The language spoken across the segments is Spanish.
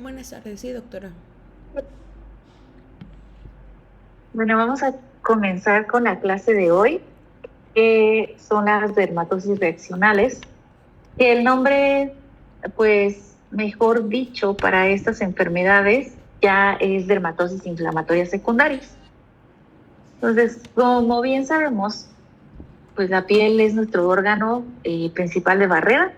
Buenas tardes, sí, doctora. Bueno, vamos a comenzar con la clase de hoy, que son las dermatosis reaccionales. El nombre, pues, mejor dicho, para estas enfermedades ya es dermatosis inflamatorias secundarias. Entonces, como bien sabemos, pues la piel es nuestro órgano principal de barrera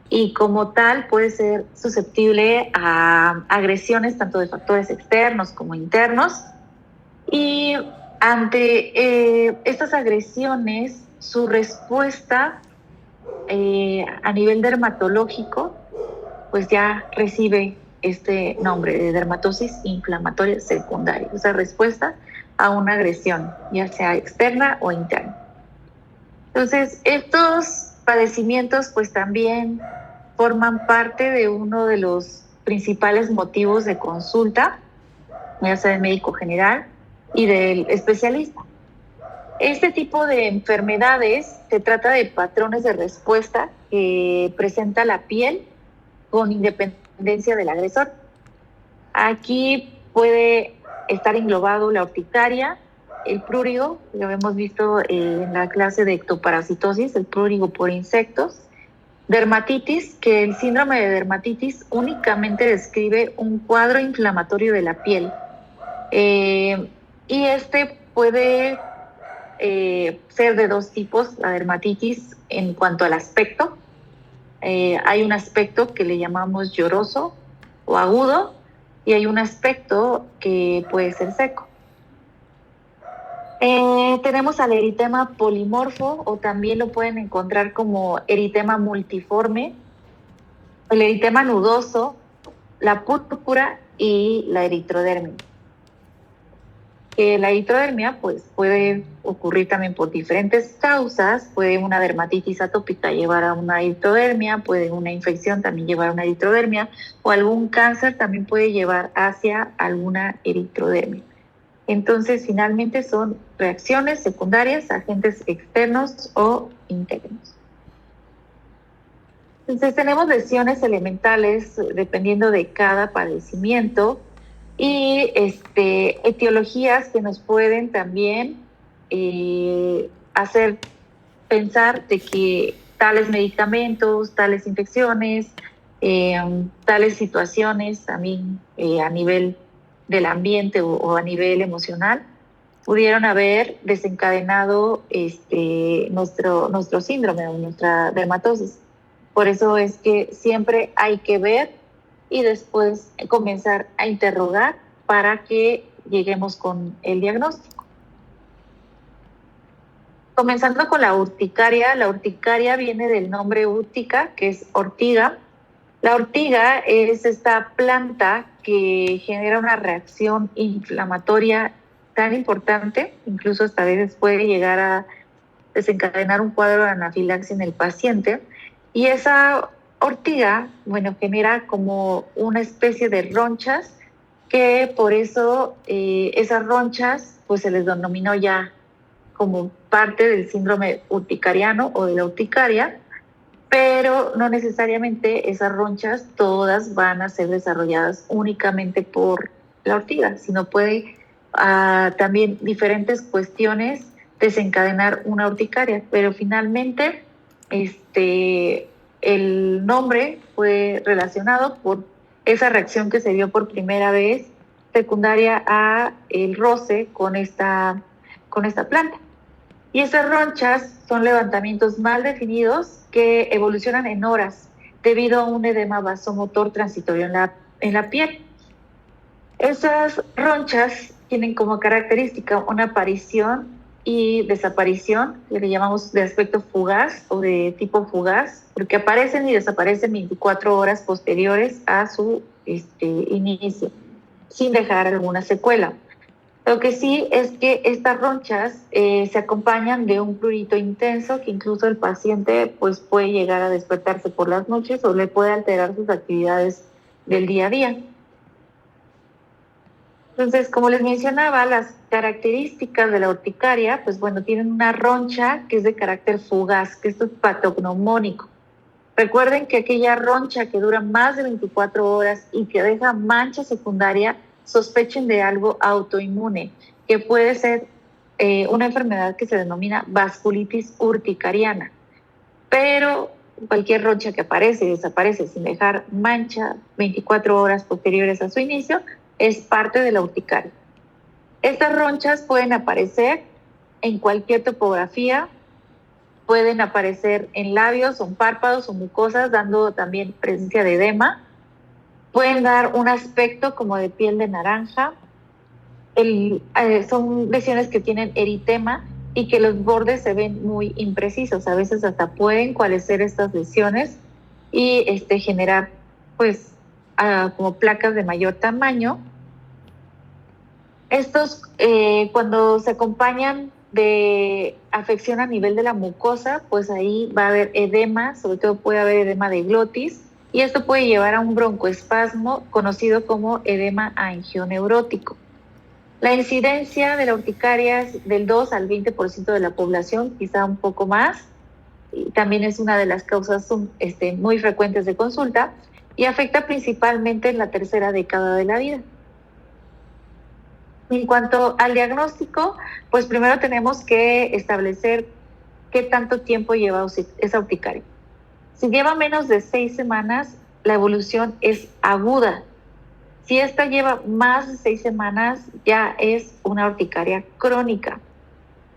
y como tal puede ser susceptible a agresiones tanto de factores externos como internos. Y ante estas agresiones, su respuesta a nivel dermatológico, pues ya recibe este nombre de dermatosis inflamatoria secundaria, o sea, respuesta a una agresión, ya sea externa o interna. Entonces, estos padecimientos pues también forman parte de uno de los principales motivos de consulta, ya sea del médico general y del especialista. Este tipo de enfermedades se trata de patrones de respuesta que presenta la piel con independencia del agresor. Aquí puede estar englobado la urticaria, el prurigo, lo hemos visto en la clase de ectoparasitosis, el prurigo por insectos, dermatitis, que el síndrome de dermatitis únicamente describe un cuadro inflamatorio de la piel. Y este puede ser de dos tipos, la dermatitis en cuanto al aspecto. Hay un aspecto que le llamamos lloroso o agudo y hay un aspecto que puede ser seco. Tenemos al eritema polimorfo o también lo pueden encontrar como eritema multiforme, el eritema nudoso, la púrpura y la eritrodermia. La eritrodermia pues, puede ocurrir también por diferentes causas. Puede una dermatitis atópica llevar a una eritrodermia, puede una infección también llevar a una eritrodermia, o algún cáncer también puede llevar hacia alguna eritrodermia. Entonces, finalmente son reacciones secundarias, agentes externos o internos. Entonces, tenemos lesiones elementales dependiendo de cada padecimiento y etiologías que nos pueden también hacer pensar de que tales medicamentos, tales infecciones, tales situaciones también a nivel del ambiente o a nivel emocional pudieron haber desencadenado nuestro síndrome o nuestra dermatosis. Por eso es que siempre hay que ver y después comenzar a interrogar para que lleguemos con el diagnóstico. Comenzando con la urticaria viene del nombre úrtica, que es ortiga. La ortiga es esta planta que genera una reacción inflamatoria tan importante, incluso hasta a veces puede llegar a desencadenar un cuadro de anafilaxia en el paciente. Y esa ortiga, bueno, genera como una especie de ronchas que por eso esas ronchas pues se les denominó ya como parte del síndrome urticariano o de la urticaria, pero no necesariamente esas ronchas todas van a ser desarrolladas únicamente por la ortiga, sino puede también diferentes cuestiones desencadenar una urticaria, pero finalmente el nombre fue relacionado por esa reacción que se dio por primera vez secundaria a el roce con esta planta. Y esas ronchas son levantamientos mal definidos que evolucionan en horas debido a un edema vasomotor transitorio en la piel. Esas ronchas tienen como característica una aparición y desaparición, que le llamamos de aspecto fugaz o de tipo fugaz, porque aparecen y desaparecen 24 horas posteriores a su inicio, sin dejar alguna secuela. Lo que sí es que estas ronchas se acompañan de un prurito intenso que incluso el paciente pues, puede llegar a despertarse por las noches o le puede alterar sus actividades del día a día. Entonces, como les mencionaba, las características de la urticaria, pues bueno, tienen una roncha que es de carácter fugaz, que esto es patognomónico. Recuerden que aquella roncha que dura más de 24 horas y que deja mancha secundaria, sospechen de algo autoinmune, que puede ser una enfermedad que se denomina vasculitis urticariana. Pero cualquier roncha que aparece y desaparece sin dejar mancha 24 horas posteriores a su inicio es parte de la urticaria. Estas ronchas pueden aparecer en cualquier topografía, pueden aparecer en labios o en párpados o mucosas, dando también presencia de edema. Pueden dar un aspecto como de piel de naranja. Son lesiones que tienen eritema y que los bordes se ven muy imprecisos. A veces hasta pueden coalescer estas lesiones y generar pues como placas de mayor tamaño. Estos, cuando se acompañan de afección a nivel de la mucosa, pues ahí va a haber edema, sobre todo puede haber edema de glotis, y esto puede llevar a un broncoespasmo conocido como edema angioneurótico. La incidencia de la urticaria es del 2 al 20% de la población, quizá un poco más, y también es una de las causas muy frecuentes de consulta y afecta principalmente en la tercera década de la vida. En cuanto al diagnóstico, pues primero tenemos que establecer qué tanto tiempo lleva esa urticaria. Si lleva menos de 6 semanas, la evolución es aguda. Si esta lleva más de 6 semanas, ya es una urticaria crónica.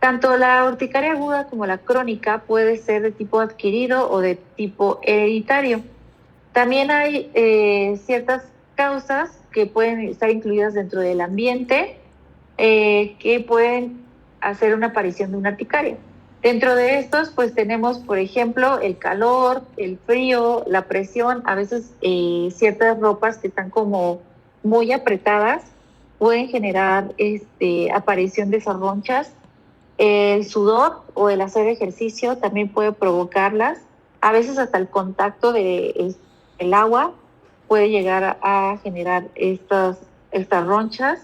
Tanto la urticaria aguda como la crónica puede ser de tipo adquirido o de tipo hereditario. También hay ciertas causas que pueden estar incluidas dentro del ambiente que pueden hacer una aparición de una urticaria. Dentro de estos, pues tenemos, por ejemplo, el calor, el frío, la presión, a veces ciertas ropas que están como muy apretadas pueden generar aparición de esas ronchas. El sudor o el hacer ejercicio también puede provocarlas. A veces hasta el contacto del agua puede llegar a generar estas ronchas.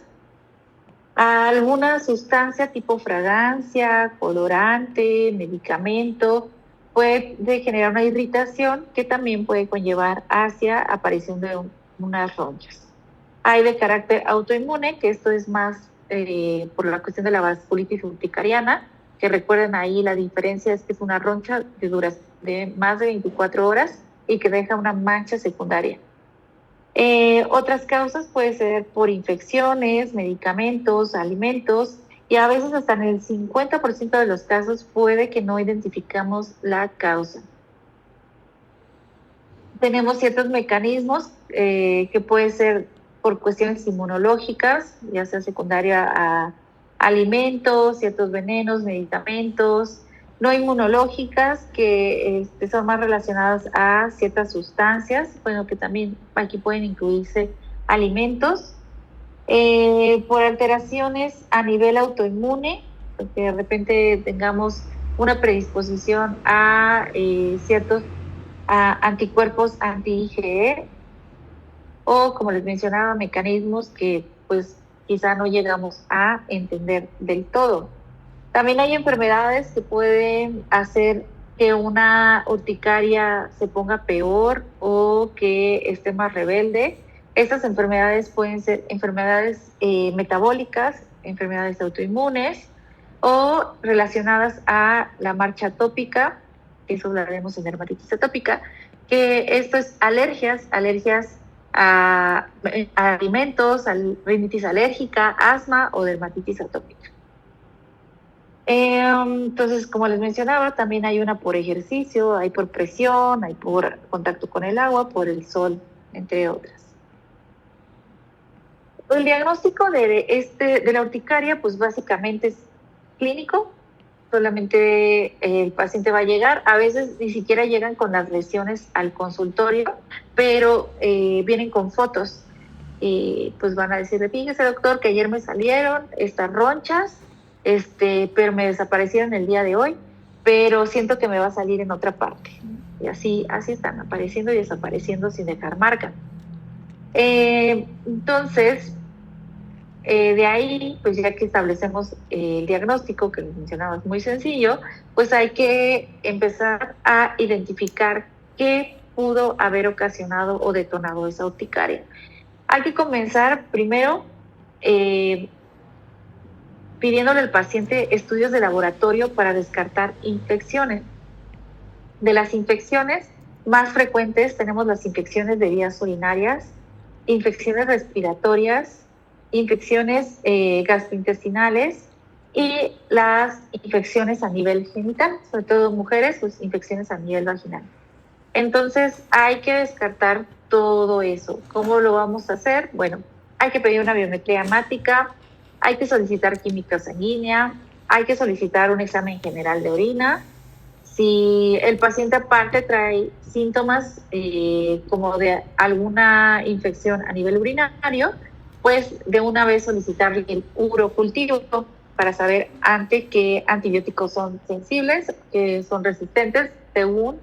Alguna sustancia tipo fragancia, colorante, medicamento, puede generar una irritación que también puede conllevar hacia aparición de unas ronchas. Hay de carácter autoinmune, que esto es más por la cuestión de la vasculitis urticariana, que recuerden ahí la diferencia es que es una roncha que dura de más de 24 horas y que deja una mancha secundaria. Otras causas pueden ser por infecciones, medicamentos, alimentos, y a veces hasta en el 50% de los casos puede que no identificamos la causa. Tenemos ciertos mecanismos que pueden ser por cuestiones inmunológicas, ya sea secundaria a alimentos, ciertos venenos, medicamentos, no inmunológicas, que son más relacionadas a ciertas sustancias, bueno, que también aquí pueden incluirse alimentos, por alteraciones a nivel autoinmune, que de repente tengamos una predisposición a ciertos anticuerpos anti-IgE, o como les mencionaba, mecanismos que pues quizá no llegamos a entender del todo. También hay enfermedades que pueden hacer que una urticaria se ponga peor o que esté más rebelde. Estas enfermedades pueden ser enfermedades metabólicas, enfermedades autoinmunes o relacionadas a la marcha atópica, eso hablaremos en dermatitis atópica, que esto es alergias a alimentos, rinitis alérgica, asma o dermatitis atópica. Entonces, como les mencionaba, también hay una por ejercicio, hay por presión, hay por contacto con el agua, por el sol, entre otras. El diagnóstico de la urticaria, pues básicamente es clínico, solamente el paciente va a llegar, a veces ni siquiera llegan con las lesiones al consultorio, pero vienen con fotos y pues van a decirle, fíjese doctor que ayer me salieron estas ronchas, pero me desaparecieron el día de hoy, pero siento que me va a salir en otra parte. Y así están apareciendo y desapareciendo sin dejar marca. Entonces, de ahí, pues ya que establecemos el diagnóstico, que les mencionaba es muy sencillo, pues hay que empezar a identificar qué pudo haber ocasionado o detonado esa urticaria. Hay que comenzar primero pidiéndole al paciente estudios de laboratorio para descartar infecciones. De las infecciones más frecuentes tenemos las infecciones de vías urinarias, infecciones respiratorias, infecciones gastrointestinales y las infecciones a nivel genital, sobre todo mujeres, pues infecciones a nivel vaginal. Entonces hay que descartar todo eso. ¿Cómo lo vamos a hacer? Bueno, hay que pedir una biometría hemática, hay que solicitar química sanguínea, hay que solicitar un examen general de orina. Si el paciente aparte trae síntomas como de alguna infección a nivel urinario, pues de una vez solicitarle el urocultivo para saber ante qué antibióticos son sensibles, que son resistentes, según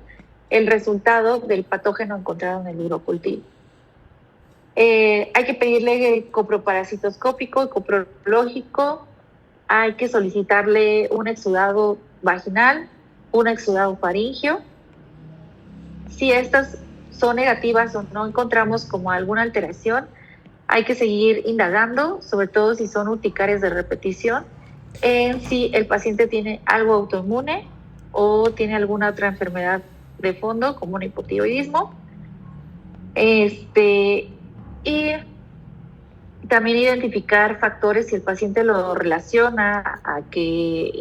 el resultado del patógeno encontrado en el urocultivo. Hay que pedirle el coproparasitoscópico, el coprológico, hay que solicitarle un exudado vaginal, un exudado faríngeo. Si estas son negativas o no encontramos como alguna alteración, hay que seguir indagando, sobre todo si son urticarias de repetición, en si el paciente tiene algo autoinmune o tiene alguna otra enfermedad de fondo, como un hipotiroidismo. Y también identificar factores si el paciente lo relaciona a que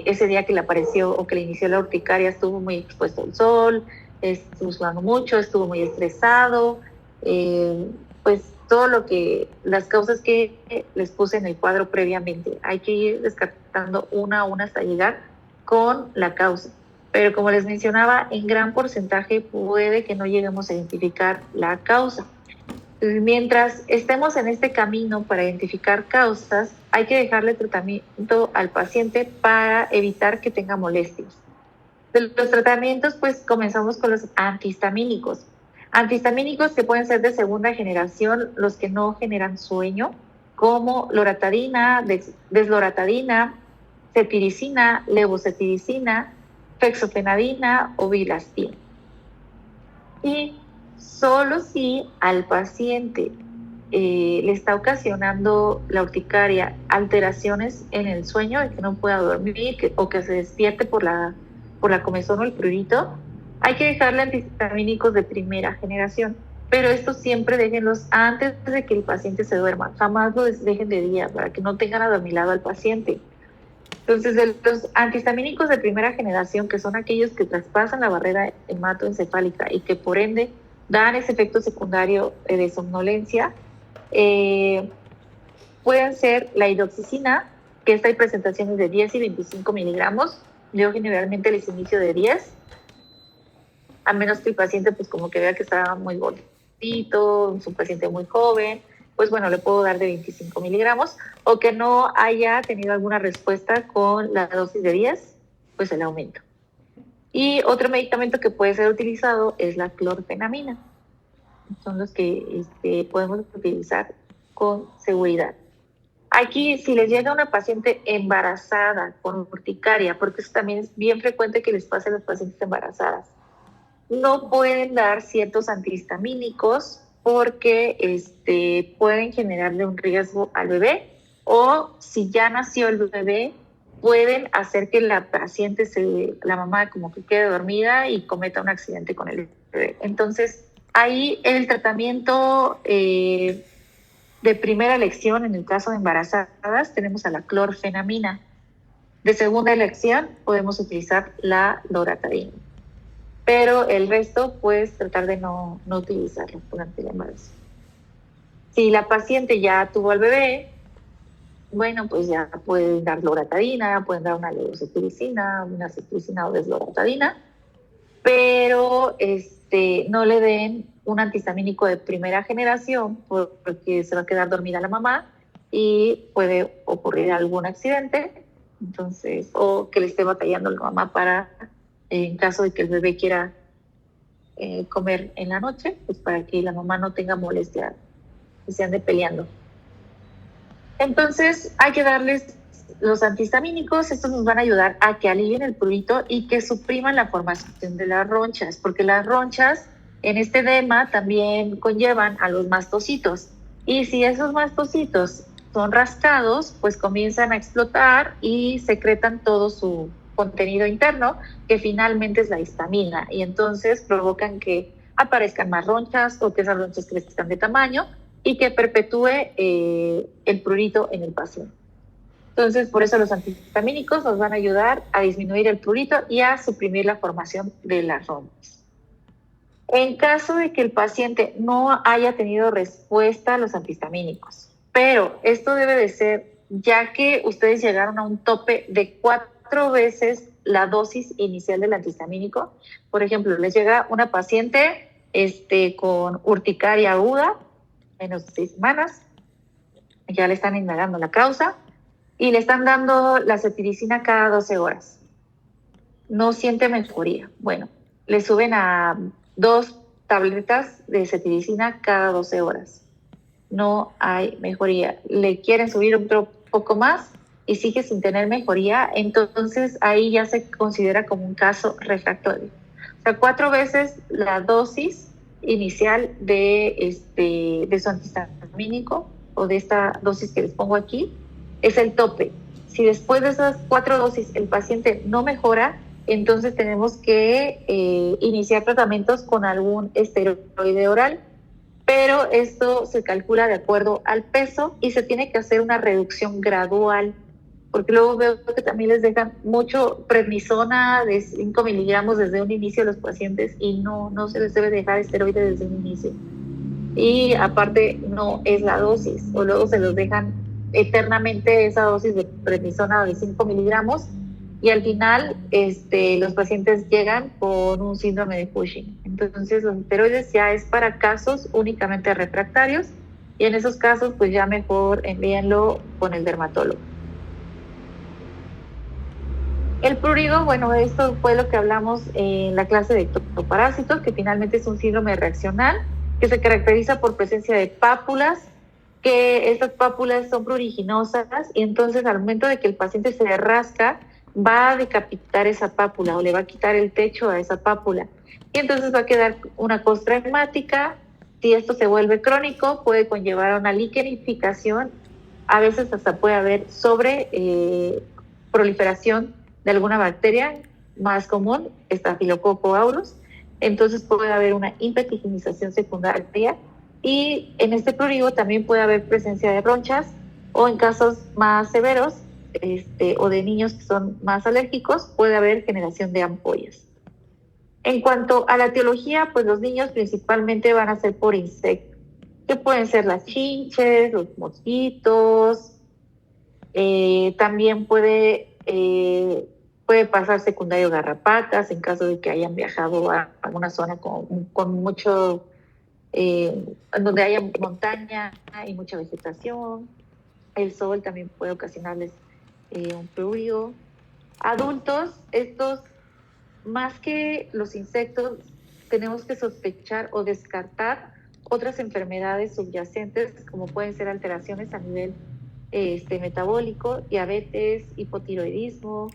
ese día que le apareció o que le inició la urticaria estuvo muy expuesto al sol, estuvo sudando mucho, estuvo muy estresado, pues todo lo que, las causas que les puse en el cuadro previamente. Hay que ir descartando una a una hasta llegar con la causa. Pero como les mencionaba, en gran porcentaje puede que no lleguemos a identificar la causa. Mientras estemos en este camino para identificar causas, hay que dejarle tratamiento al paciente para evitar que tenga molestias. De los tratamientos, pues comenzamos con los antihistamínicos. Antihistamínicos que pueden ser de segunda generación, los que no generan sueño, como loratadina, desloratadina, cetiricina, levocetiricina, fexofenadina o bilastina. Y solo si al paciente le está ocasionando la urticaria alteraciones en el sueño, de que no pueda dormir o que se despierte por la comezón o el prurito, hay que dejarle antihistamínicos de primera generación. Pero estos siempre déjenlos antes de que el paciente se duerma. Jamás los dejen de día para que no tengan adormilado al paciente. Entonces, de los antihistamínicos de primera generación, que son aquellos que traspasan la barrera hematoencefálica y que por ende dan ese efecto secundario de somnolencia, pueden ser la hidroxicina, que esta hay presentaciones de 10 y 25 miligramos. Yo generalmente les inicio de 10, a menos que el paciente pues como que vea que está muy gordito, es un paciente muy joven, pues bueno, le puedo dar de 25 miligramos, o que no haya tenido alguna respuesta con la dosis de 10, pues el aumento. Y otro medicamento que puede ser utilizado es la clorfenamina. Son los que podemos utilizar con seguridad. Aquí, si les llega una paciente embarazada con urticaria, porque eso también es bien frecuente que les pase a las pacientes embarazadas, no pueden dar ciertos antihistamínicos porque pueden generarle un riesgo al bebé, o si ya nació el bebé, pueden hacer que la paciente, la mamá como que quede dormida y cometa un accidente con el bebé. Entonces, ahí el tratamiento de primera elección, en el caso de embarazadas, tenemos a la clorfenamina. De segunda elección, podemos utilizar la loratadina. Pero el resto, pues, tratar de no utilizarlo durante el embarazo. Si la paciente ya tuvo al bebé, bueno, pues ya pueden dar loratadina, pueden dar una levocetiricina, una cetiricina o desloratadina, pero no le den un antihistamínico de primera generación porque se va a quedar dormida la mamá y puede ocurrir algún accidente, entonces, o que le esté batallando la mamá para, en caso de que el bebé quiera comer en la noche, pues para que la mamá no tenga molestia, que se ande peleando. Entonces hay que darles los antihistamínicos, estos nos van a ayudar a que alivien el prurito y que supriman la formación de las ronchas, porque las ronchas en este edema también conllevan a los mastocitos. Y si esos mastocitos son rascados, pues comienzan a explotar y secretan todo su contenido interno, que finalmente es la histamina, y entonces provocan que aparezcan más ronchas o que esas ronchas crezcan de tamaño y que perpetúe el prurito en el paciente. Entonces, por eso los antihistamínicos nos van a ayudar a disminuir el prurito y a suprimir la formación de las ronchas. En caso de que el paciente no haya tenido respuesta a los antihistamínicos, pero esto debe de ser ya que ustedes llegaron a un tope de 4 veces la dosis inicial del antihistamínico. Por ejemplo, les llega una paciente con urticaria aguda, menos de 6 semanas, ya le están indagando la causa y le están dando la cetiricina cada 12 horas. No siente mejoría. Bueno, le suben a 2 tabletas de cetiricina cada 12 horas. No hay mejoría. Le quieren subir otro poco más y sigue sin tener mejoría, entonces ahí ya se considera como un caso refractario. O sea, 4 veces la dosis inicial de su antihistamínico o de esta dosis que les pongo aquí es el tope. Si después de esas 4 dosis el paciente no mejora, entonces tenemos que iniciar tratamientos con algún esteroide oral, pero esto se calcula de acuerdo al peso y se tiene que hacer una reducción gradual, porque luego veo que también les dejan mucho prednisona de 5 miligramos desde un inicio a los pacientes y no se les debe dejar esteroide desde un inicio. Y aparte no es la dosis, o luego se los dejan eternamente esa dosis de prednisona de 5 miligramos y al final los pacientes llegan con un síndrome de Cushing. Entonces los esteroides ya es para casos únicamente refractarios y en esos casos pues ya mejor envíenlo con el dermatólogo. El prurigo, bueno, esto fue lo que hablamos en la clase de ectoparásitos, que finalmente es un síndrome reaccional que se caracteriza por presencia de pápulas, que estas pápulas son pruriginosas y entonces al momento de que el paciente se rasca, va a decapitar esa pápula o le va a quitar el techo a esa pápula. Y entonces va a quedar una costra hemática. Si esto se vuelve crónico, puede conllevar a una liquenificación. A veces hasta puede haber proliferación de alguna bacteria más común, Staphylococcus aureus. Entonces puede haber una hipertiginización secundaria y en este prurigo también puede haber presencia de ronchas o en casos más severos o de niños que son más alérgicos puede haber generación de ampollas. En cuanto a la etiología, pues los niños principalmente van a ser por insectos, que pueden ser las chinches, los mosquitos, también puede pasar secundario garrapatas en caso de que hayan viajado a alguna zona con mucho, donde haya montaña y mucha vegetación. El sol también puede ocasionarles un prurigo. Adultos, estos, más que los insectos, tenemos que sospechar o descartar otras enfermedades subyacentes, como pueden ser alteraciones a nivel metabólico, diabetes, hipotiroidismo,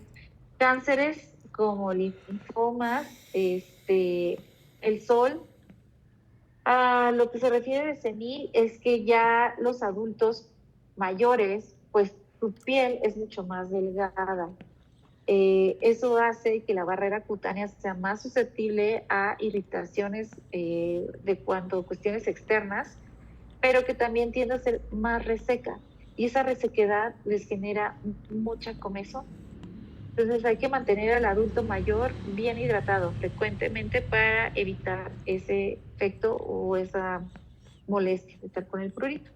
cánceres como linfomas, el sol. A lo que se refiere de senil es que ya los adultos mayores, pues su piel es mucho más delgada. Eso hace que la barrera cutánea sea más susceptible a irritaciones de cuestiones externas, pero que también tiende a ser más reseca. Y esa resequedad les genera mucha comezón. Entonces hay que mantener al adulto mayor bien hidratado frecuentemente para evitar ese efecto o esa molestia de estar con el prurito.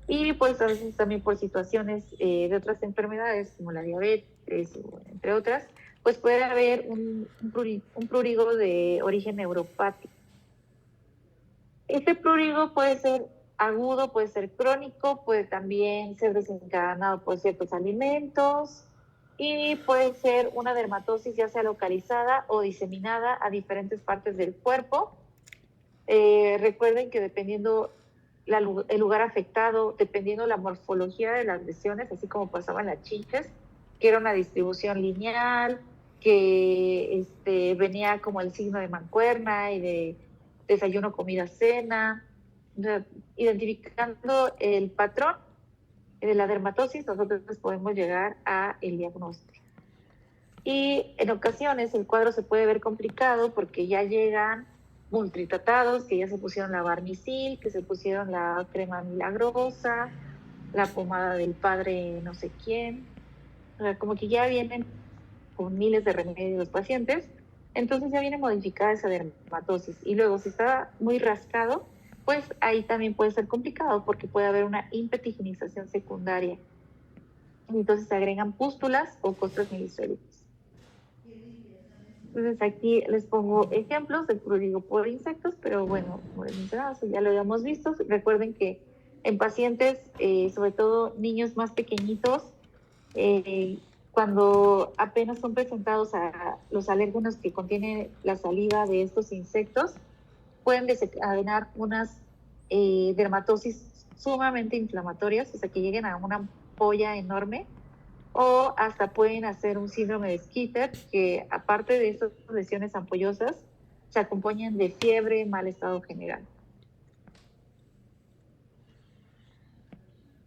Y pues a veces también por situaciones de otras enfermedades como la diabetes, entre otras, pues puede haber un prurigo de origen neuropático. Este prurigo puede ser agudo, puede ser crónico, puede también ser desencadenado por ciertos alimentos y puede ser una dermatosis ya sea localizada o diseminada a diferentes partes del cuerpo. Recuerden que dependiendo el lugar afectado, dependiendo de la morfología de las lesiones, así como pasaban las chinches, que era una distribución lineal, que venía como el signo de mancuerna y de desayuno, comida, cena. Identificando el patrón de la dermatosis, nosotros podemos llegar a el diagnóstico. Y en ocasiones el cuadro se puede ver complicado porque ya llegan multitratados, que ya se pusieron la Barnicil, que se pusieron la crema milagrosa, la pomada del padre no sé quién. O sea, como que ya vienen con miles de remedios los pacientes, entonces ya viene modificada esa dermatosis. Y luego, si está muy rascado, pues ahí también puede ser complicado porque puede haber una impetigenización secundaria. Entonces se agregan pústulas o costras milisféricas. Entonces aquí les pongo ejemplos del prurigo por insectos, pero bueno, como les mencionaba, ya lo habíamos visto. Recuerden que en pacientes, sobre todo niños más pequeñitos, cuando apenas son presentados a los alérgenos que contiene la saliva de estos insectos, pueden desencadenar unas dermatosis sumamente inflamatorias, o sea, que lleguen a una ampolla enorme, o hasta pueden hacer un síndrome de Schitter, que aparte de estas lesiones ampollosas, se acompañan de fiebre, mal estado general.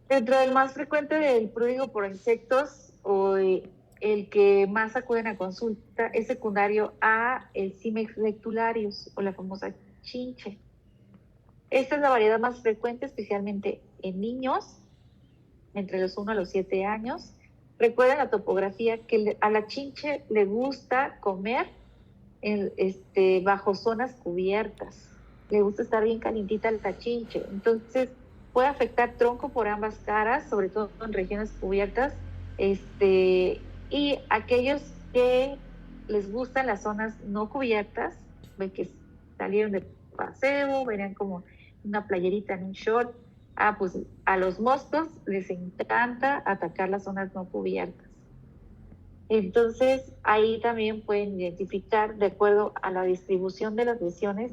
Dentro del más frecuente del prurigo por insectos, o el que más acuden a consulta, es secundario a el Cimex lectularius, o la famosa chinche. Esta es la variedad más frecuente, especialmente en niños, entre los 1 a los 7 años. Recuerden la topografía, que a la chinche le gusta comer bajo zonas cubiertas. Le gusta estar bien calientita la chinche. Entonces, puede afectar tronco por ambas caras, sobre todo en regiones cubiertas. Y aquellos que les gustan las zonas no cubiertas, ven que salieron de paseo, venían como una playerita en un short. Pues a los moscos les encanta atacar las zonas no cubiertas. Entonces, ahí también pueden identificar, de acuerdo a la distribución de las lesiones,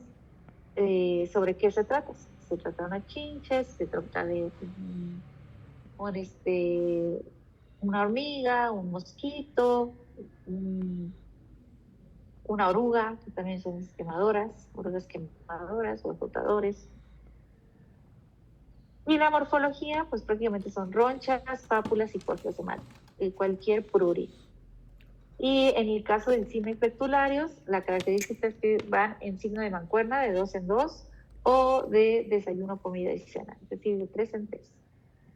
sobre qué se trata. Se trata de una chinche, se trata de una hormiga, un mosquito, una oruga, que también son orugas quemadoras o flotadores. Y la morfología, pues prácticamente son ronchas, pápulas y cortes de cualquier prurito. Y en el caso del Cimex lectularius, la característica es que van en signo de mancuerna, de 2 en 2, o de desayuno, comida y cena, es decir, de 3 en 3.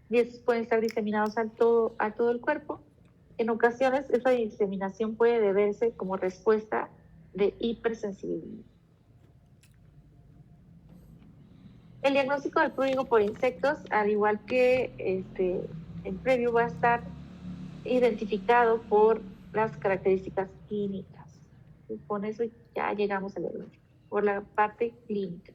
Y estos pueden estar diseminados a todo el cuerpo. En ocasiones, esa diseminación puede deberse como respuesta de hipersensibilidad. El diagnóstico del prurigo por insectos, al igual que el previo, va a estar identificado por las características clínicas. Y con eso ya llegamos al diagnóstico, por la parte clínica.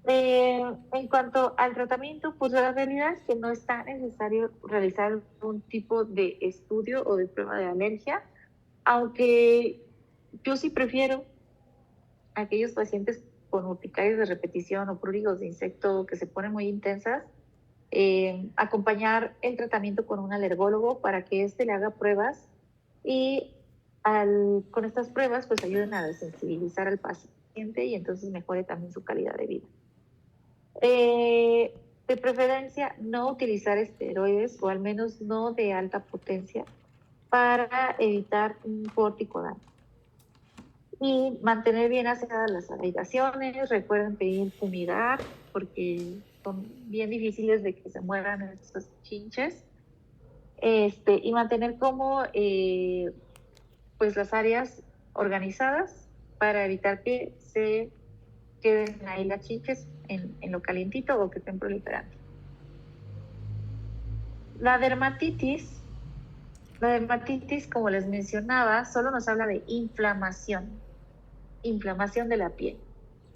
En cuanto al tratamiento, pues la realidad es que no está necesario realizar un tipo de estudio o de prueba de alergia, aunque yo sí prefiero a aquellos pacientes con urticarias de repetición o prurigos de insecto que se ponen muy intensas, acompañar el tratamiento con un alergólogo para que éste le haga pruebas y con estas pruebas pues ayuden a desensibilizar al paciente y entonces mejore también su calidad de vida. De preferencia, no utilizar esteroides, o al menos no de alta potencia, para evitar un corticodaño. Y mantener bien aseadas las habitaciones. Recuerden pedir fumigar, porque son bien difíciles de que se mueran estos chinches. Y mantener como pues las áreas organizadas para evitar que se queden ahí las chinches en lo calientito o que estén proliferando. La dermatitis, como les mencionaba, solo nos habla de inflamación de la piel.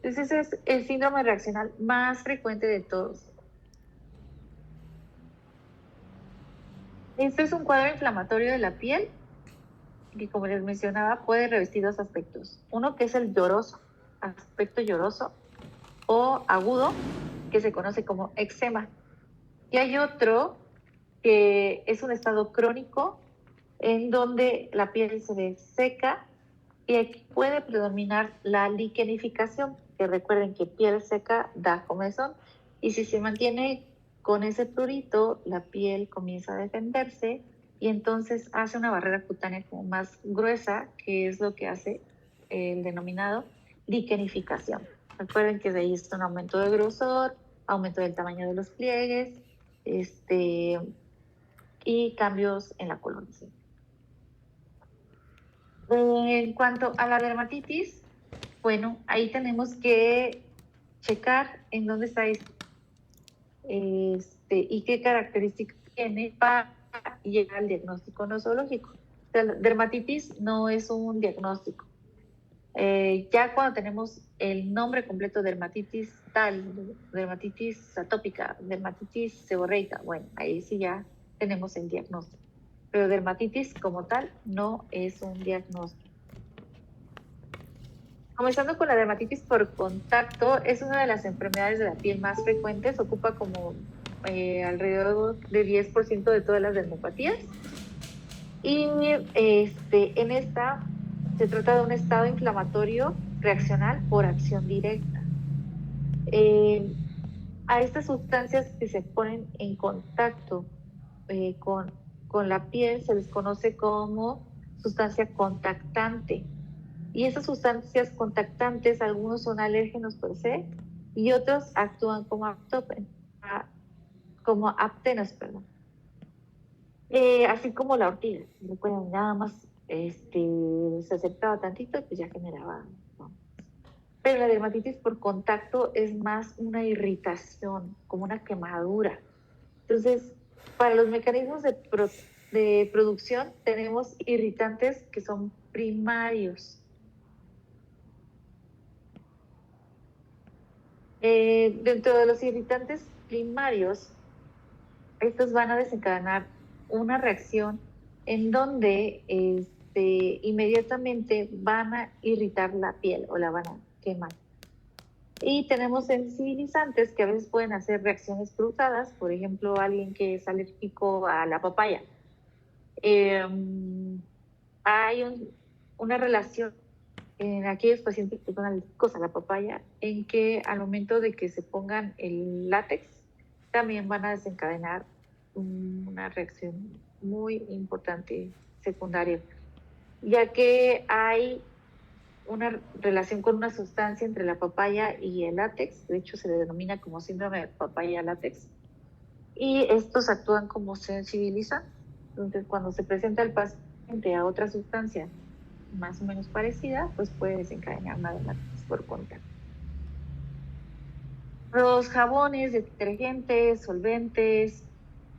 Entonces ese es el síndrome reaccional más frecuente de todos. Este es un cuadro inflamatorio de la piel que, como les mencionaba, puede revestir dos aspectos. Uno que es el lloroso, aspecto lloroso o agudo, que se conoce como eczema. Y hay otro que es un estado crónico en donde la piel se ve seca y aquí puede predominar la liquenificación, que recuerden que piel seca da comezón, y si se mantiene con ese prurito, la piel comienza a defenderse y entonces hace una barrera cutánea como más gruesa, que es lo que hace el denominado liquenificación. Recuerden que de ahí es un aumento de grosor, aumento del tamaño de los pliegues, y cambios en la coloración. En cuanto a la dermatitis, bueno, ahí tenemos que checar en dónde está y qué características tiene para llegar al diagnóstico nosológico. O sea, la dermatitis no es un diagnóstico. Ya cuando tenemos el nombre completo, dermatitis tal, dermatitis atópica, dermatitis seborreica, bueno, ahí sí ya tenemos el diagnóstico. Pero dermatitis como tal no es un diagnóstico. Comenzando con la dermatitis por contacto, es una de las enfermedades de la piel más frecuentes, ocupa como alrededor de 10% de todas las dermopatías. Y en esta se trata de un estado inflamatorio reaccional por acción directa. A estas sustancias que se ponen en contacto con la piel se les conoce como sustancia contactante. Y esas sustancias contactantes, algunos son alérgenos per se y otros actúan como aptenos, perdón. Así como la ortiga. Recuerden, nada más se acercaba tantito y pues ya generaba, ¿no? Pero la dermatitis por contacto es más una irritación, como una quemadura. Entonces, para los mecanismos de producción tenemos irritantes que son primarios. Dentro de los irritantes primarios, estos van a desencadenar una reacción en donde inmediatamente van a irritar la piel o la van a quemar. Y tenemos sensibilizantes que a veces pueden hacer reacciones cruzadas, por ejemplo, alguien que es alérgico a la papaya. Hay una relación en aquellos pacientes que son alérgicos a la papaya, en que al momento de que se pongan el látex, también van a desencadenar una reacción muy importante secundaria, ya que hay una relación con una sustancia entre la papaya y el látex, de hecho se le denomina como síndrome de papaya látex, y estos actúan como sensibilizantes. Entonces, cuando se presenta el paciente a otra sustancia más o menos parecida, pues puede desencadenar una dermatitis por contacto. Los jabones, detergentes, solventes,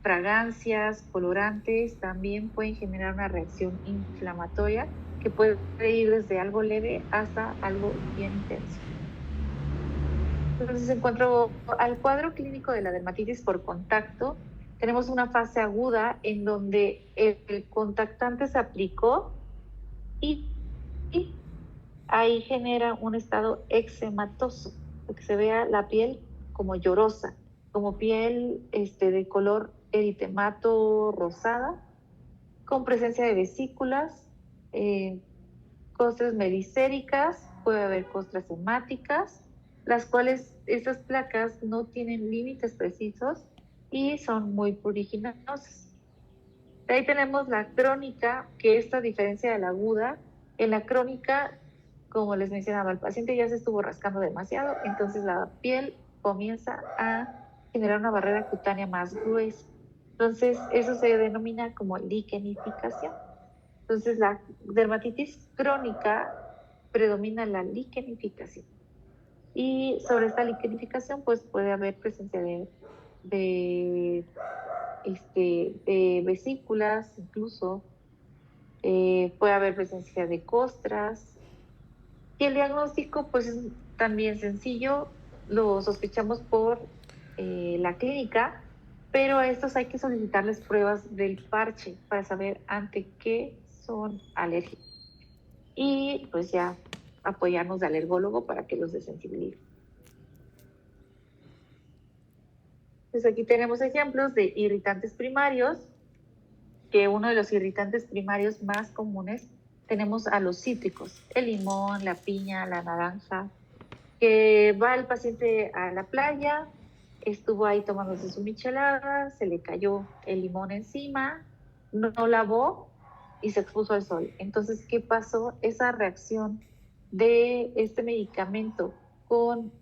fragancias, colorantes también pueden generar una reacción inflamatoria que puede ir desde algo leve hasta algo bien intenso. Entonces, en cuanto al cuadro clínico de la dermatitis por contacto, tenemos una fase aguda en donde el contactante se aplicó y ahí genera un estado eczematoso, que se vea la piel como llorosa, como piel de color eritemato rosada, con presencia de vesículas, costras mericéricas, puede haber costras hemáticas, las cuales estas placas no tienen límites precisos y son muy pruriginosas. De ahí tenemos la crónica, que esta diferencia de la aguda, en la crónica, como les mencionaba, el paciente ya se estuvo rascando demasiado, entonces la piel comienza a generar una barrera cutánea más gruesa. Entonces, eso se denomina como liquenificación. Entonces, la dermatitis crónica predomina la liquenificación. Y sobre esta liquenificación, pues puede haber presencia de de vesículas, incluso puede haber presencia de costras. Y el diagnóstico, pues es también sencillo, lo sospechamos por la clínica, pero a estos hay que solicitarles pruebas del parche para saber ante qué son alérgicos. Y pues ya apoyarnos de alergólogo para que los desensibilice. Entonces aquí tenemos ejemplos de irritantes primarios, que uno de los irritantes primarios más comunes tenemos a los cítricos, el limón, la piña, la naranja, que va el paciente a la playa, estuvo ahí tomándose su michelada, se le cayó el limón encima, no lavó y se expuso al sol. Entonces, ¿qué pasó? Esa reacción de este medicamento con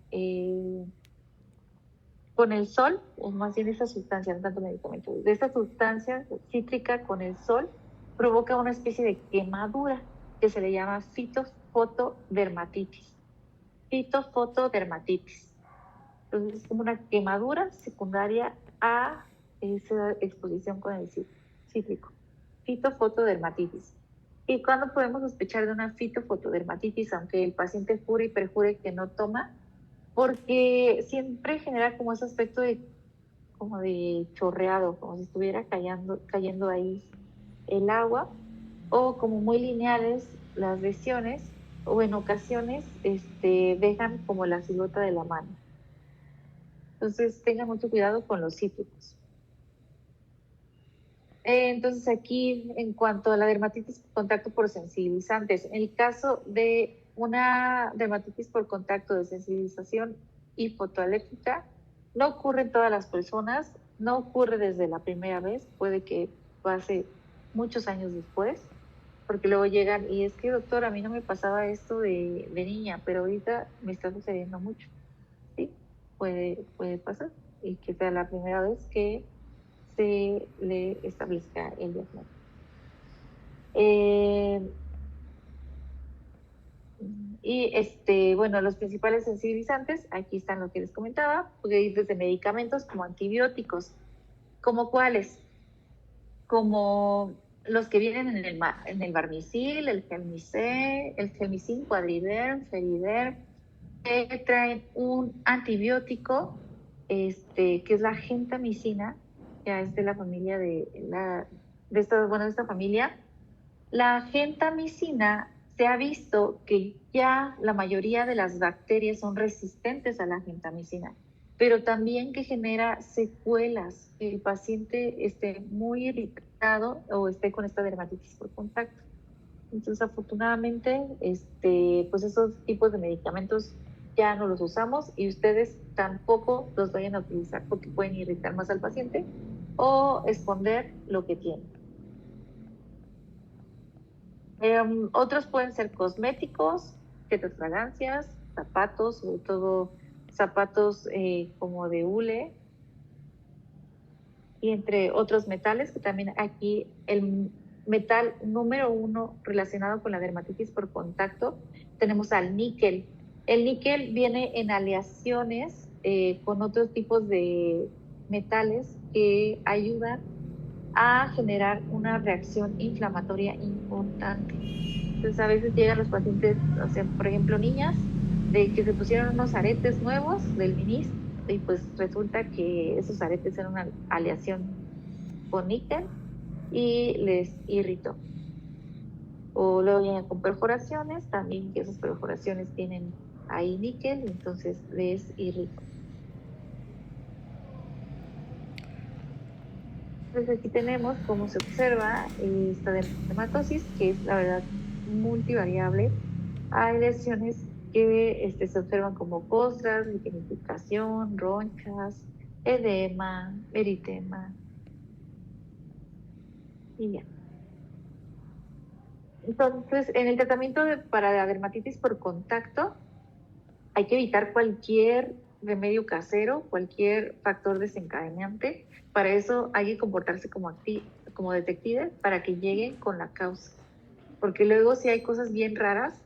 el sol, o más bien esa sustancia, no tanto medicamento, de esa sustancia cítrica con el sol, provoca una especie de quemadura que se le llama fitofotodermatitis. Fitofotodermatitis. Entonces es como una quemadura secundaria a esa exposición con el cítrico. Fitofotodermatitis. ¿Y cuándo podemos sospechar de una fitofotodermatitis, aunque el paciente jure y perjure que no toma? Porque siempre genera como ese aspecto como de chorreado, como si estuviera cayendo ahí el agua, o como muy lineales las lesiones, o en ocasiones dejan como la silueta de la mano. Entonces tengan mucho cuidado con los cítricos. Entonces aquí, en cuanto a la dermatitis por contacto por sensibilizantes, en el caso de una dermatitis por contacto de sensibilización y fotoalérgica, no ocurre en todas las personas, no ocurre desde la primera vez, puede que pase muchos años después, porque luego llegan y es que, doctor, a mí no me pasaba esto de niña, pero ahorita me está sucediendo mucho. Sí, puede pasar y que sea la primera vez que se le establezca el diagnóstico. Bueno, los principales sensibilizantes, aquí están lo que les comentaba, puede ir desde medicamentos como antibióticos, como cuáles, como los que vienen en el Barnicil, el Gelmicin, Quadriderm, Feriderm, que traen un antibiótico, que es la gentamicina, ya es de la familia de esta familia. La gentamicina se ha visto que ya la mayoría de las bacterias son resistentes a la gentamicina, pero también que genera secuelas, que el paciente esté muy irritado o esté con esta dermatitis por contacto. Entonces, afortunadamente, pues esos tipos de medicamentos ya no los usamos y ustedes tampoco los vayan a utilizar porque pueden irritar más al paciente o esconder lo que tienen. Otros pueden ser cosméticos, fragancias, zapatos, sobre todo zapatos como de hule, y entre otros metales, que también aquí el metal número 1 relacionado con la dermatitis por contacto, tenemos al níquel. El níquel viene en aleaciones con otros tipos de metales que ayudan a generar una reacción inflamatoria importante. Entonces a veces llegan los pacientes, o sea, por ejemplo, niñas, de que se pusieron unos aretes nuevos del ministro y pues resulta que esos aretes eran una aleación con níquel y les irritó. O luego llegan con perforaciones, también que esas perforaciones tienen ahí níquel, entonces les irritó. Entonces aquí tenemos cómo se observa esta dermatosis, que es la verdad multivariable. Hay lesiones que se observan como costras, lignificación, ronchas, edema, eritema y ya. Entonces, en el tratamiento para la dermatitis por contacto, hay que evitar cualquier remedio casero, cualquier factor desencadenante. Para eso hay que comportarse como detective para que lleguen con la causa. Porque luego si hay cosas bien raras,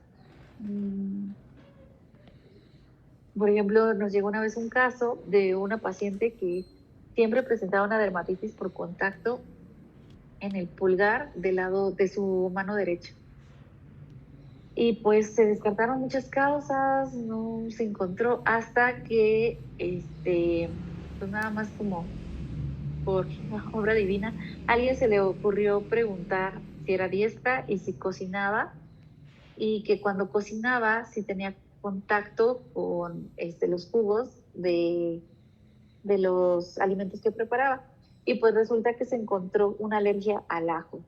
por ejemplo, nos llegó una vez un caso de una paciente que siempre presentaba una dermatitis por contacto en el pulgar del lado de su mano derecha. Y pues se descartaron muchas causas, no se encontró hasta que, pues nada más como por obra divina, a alguien se le ocurrió preguntar si era diestra y si cocinaba, y que cuando cocinaba si tenía contacto con los jugos de los alimentos que preparaba. Y pues resulta que se encontró una alergia al ajo,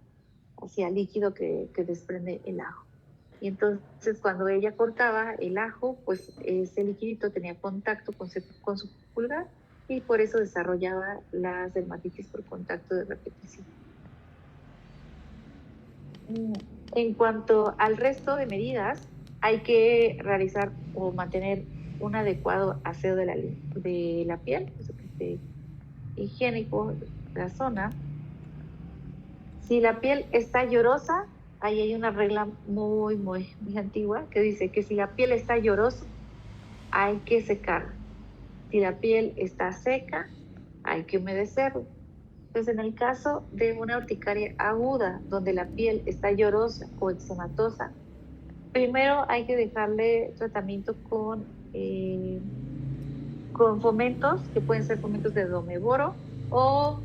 hacia el líquido que desprende el ajo. Y entonces cuando ella cortaba el ajo, pues ese líquido tenía contacto con su pulgar y por eso desarrollaba las dermatitis por contacto de repetición. En cuanto al resto de medidas, hay que realizar o mantener un adecuado aseo de la piel, o sea, que esté higiénico la zona. Si la piel está llorosa, ahí hay una regla muy antigua que dice que si la piel está llorosa, hay que secarla. Si la piel está seca, hay que humedecerla. Entonces, en el caso de una urticaria aguda, donde la piel está llorosa o eczematosa, primero hay que dejarle tratamiento con fomentos, que pueden ser fomentos de domeboro o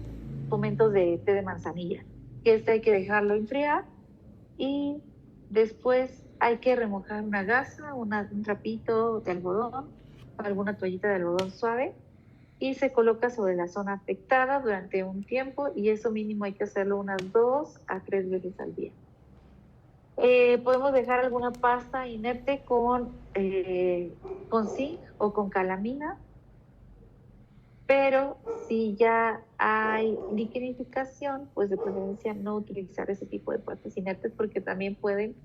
fomentos de té de manzanilla. Que este hay que dejarlo enfriar y después hay que remojar una gasa, un trapito de algodón o alguna toallita de algodón suave y se coloca sobre la zona afectada durante un tiempo y eso mínimo hay que hacerlo unas 2 a 3 veces al día. Podemos dejar alguna pasta inerte con zinc o con calamina, pero si ya hay liquidificación, pues de preferencia no utilizar ese tipo de pastas inertes porque también pueden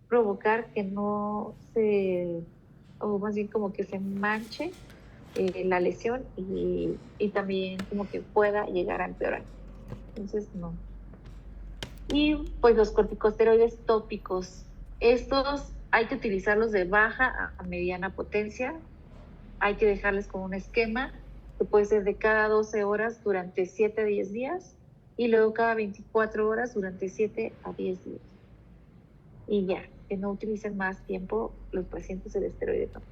provocar que no se, o más bien como que se manche la lesión y también como que pueda llegar a empeorar. Entonces, no. Y pues los corticosteroides tópicos. Estos hay que utilizarlos de baja a mediana potencia. Hay que dejarles con un esquema que puede ser de cada 12 horas durante 7 a 10 días y luego cada 24 horas durante 7 a 10 días. Y ya, que no utilicen más tiempo los pacientes el esteroide tópico.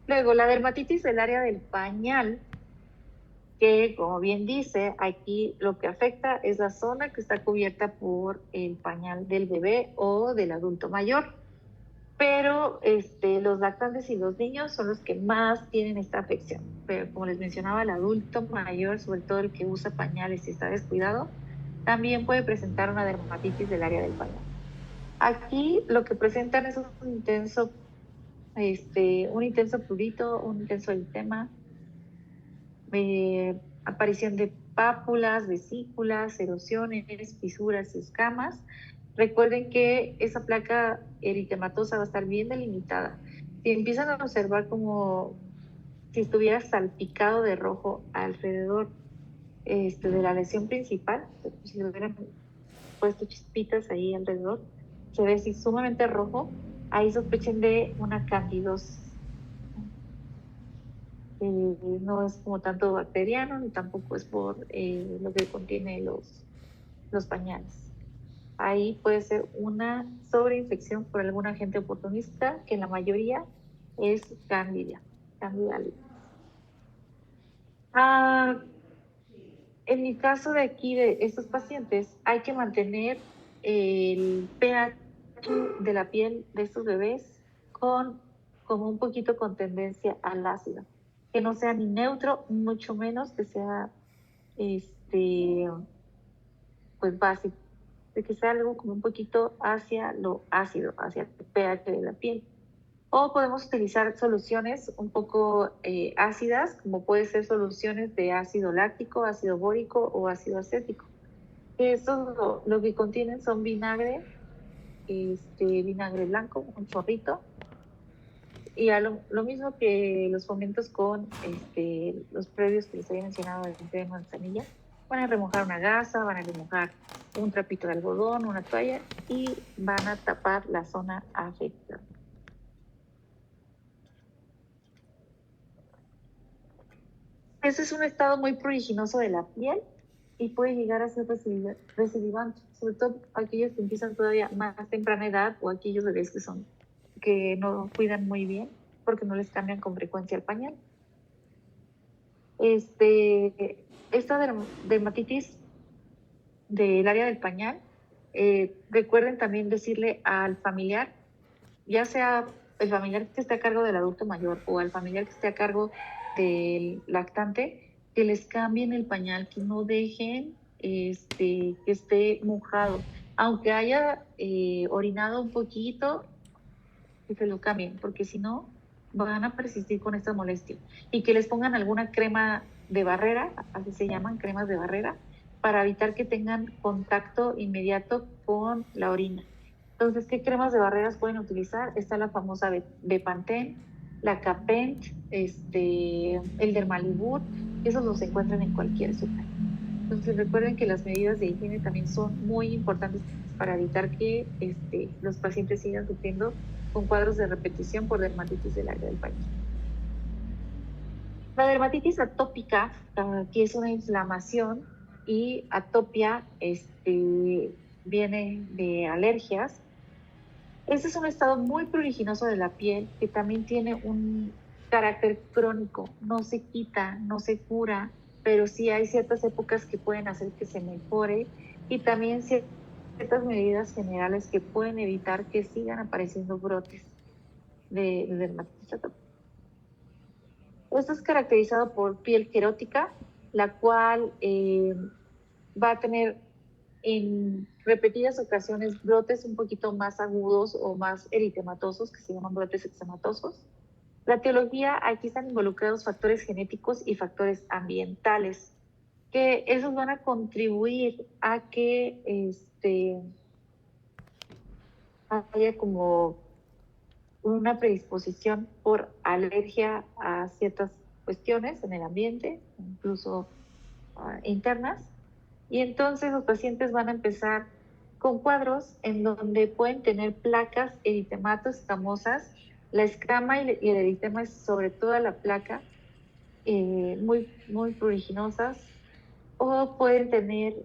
Luego, la dermatitis del área del pañal, que como bien dice, aquí lo que afecta es la zona que está cubierta por el pañal del bebé o del adulto mayor. Pero los lactantes y los niños son los que más tienen esta afección. Pero como les mencionaba, el adulto mayor, sobre todo el que usa pañales y está descuidado, también puede presentar una dermatitis del área del pañal. Aquí lo que presentan es un intenso prurito, un intenso eritema, aparición de pápulas, vesículas, erosiones, fisuras y escamas. Recuerden que esa placa eritematosa va a estar bien delimitada. Si empiezan a observar como si estuviera salpicado de rojo alrededor de la lesión principal, si hubieran puesto chispitas ahí alrededor, se ve así sumamente rojo, ahí sospechen de una candidosis. No es como tanto bacteriano, ni tampoco es por lo que contiene los pañales. Ahí puede ser una sobreinfección por algún agente oportunista, que en la mayoría es Candida albicans. En mi caso de aquí, de estos pacientes, hay que mantener el pH de la piel de estos bebés como un poquito con tendencia al ácido, que no sea ni neutro, mucho menos que sea pues básico, de que sea algo como un poquito hacia lo ácido, hacia el pH de la piel. O podemos utilizar soluciones un poco ácidas, como puede ser soluciones de ácido láctico, ácido bórico o ácido acético. Estos lo que contienen son vinagre blanco, un chorrito, y lo mismo que los fomentos con los previos que les había mencionado del té de manzanilla. Van a remojar una gasa, van a remojar un trapito de algodón, una toalla y van a tapar la zona afectada. Ese es un estado muy pruriginoso de la piel y puede llegar a ser recidivante, sobre todo aquellos que empiezan todavía más temprana edad o aquellos bebés que no cuidan muy bien porque no les cambian con frecuencia el pañal. Esta dermatitis del área del pañal, recuerden también decirle al familiar, ya sea el familiar que esté a cargo del adulto mayor o al familiar que esté a cargo del lactante, que les cambien el pañal, que no dejen que esté mojado. Aunque haya orinado un poquito, que se lo cambien, porque si no, van a persistir con esta molestia. Y que les pongan alguna crema de barrera, así se llaman, cremas de barrera, para evitar que tengan contacto inmediato con la orina. Entonces, ¿qué cremas de barreras pueden utilizar? Está la famosa Bepanthen, la Capent, el Dermalibut, esos los encuentran en cualquier súper. Entonces, recuerden que las medidas de higiene también son muy importantes para evitar que los pacientes sigan sufriendo con cuadros de repetición por dermatitis del área del paño. La dermatitis atópica, que es una inflamación, y atopia viene de alergias. Este es un estado muy pruriginoso de la piel que también tiene un carácter crónico, no se quita, no se cura, pero sí hay ciertas épocas que pueden hacer que se mejore y también ciertas medidas generales que pueden evitar que sigan apareciendo brotes de dermatitis atópica. Esto es caracterizado por piel querótica, la cual va a tener en repetidas ocasiones brotes un poquito más agudos o más eritematosos, que se llaman brotes eczematosos. La etiología, aquí están involucrados factores genéticos y factores ambientales, que esos van a contribuir a que haya como una predisposición por alergia a ciertas cuestiones en el ambiente, incluso internas, y entonces los pacientes van a empezar con cuadros en donde pueden tener placas, eritematos, escamosas. La escama y el eritema es sobre toda la placa, muy, muy pruriginosas, o pueden tener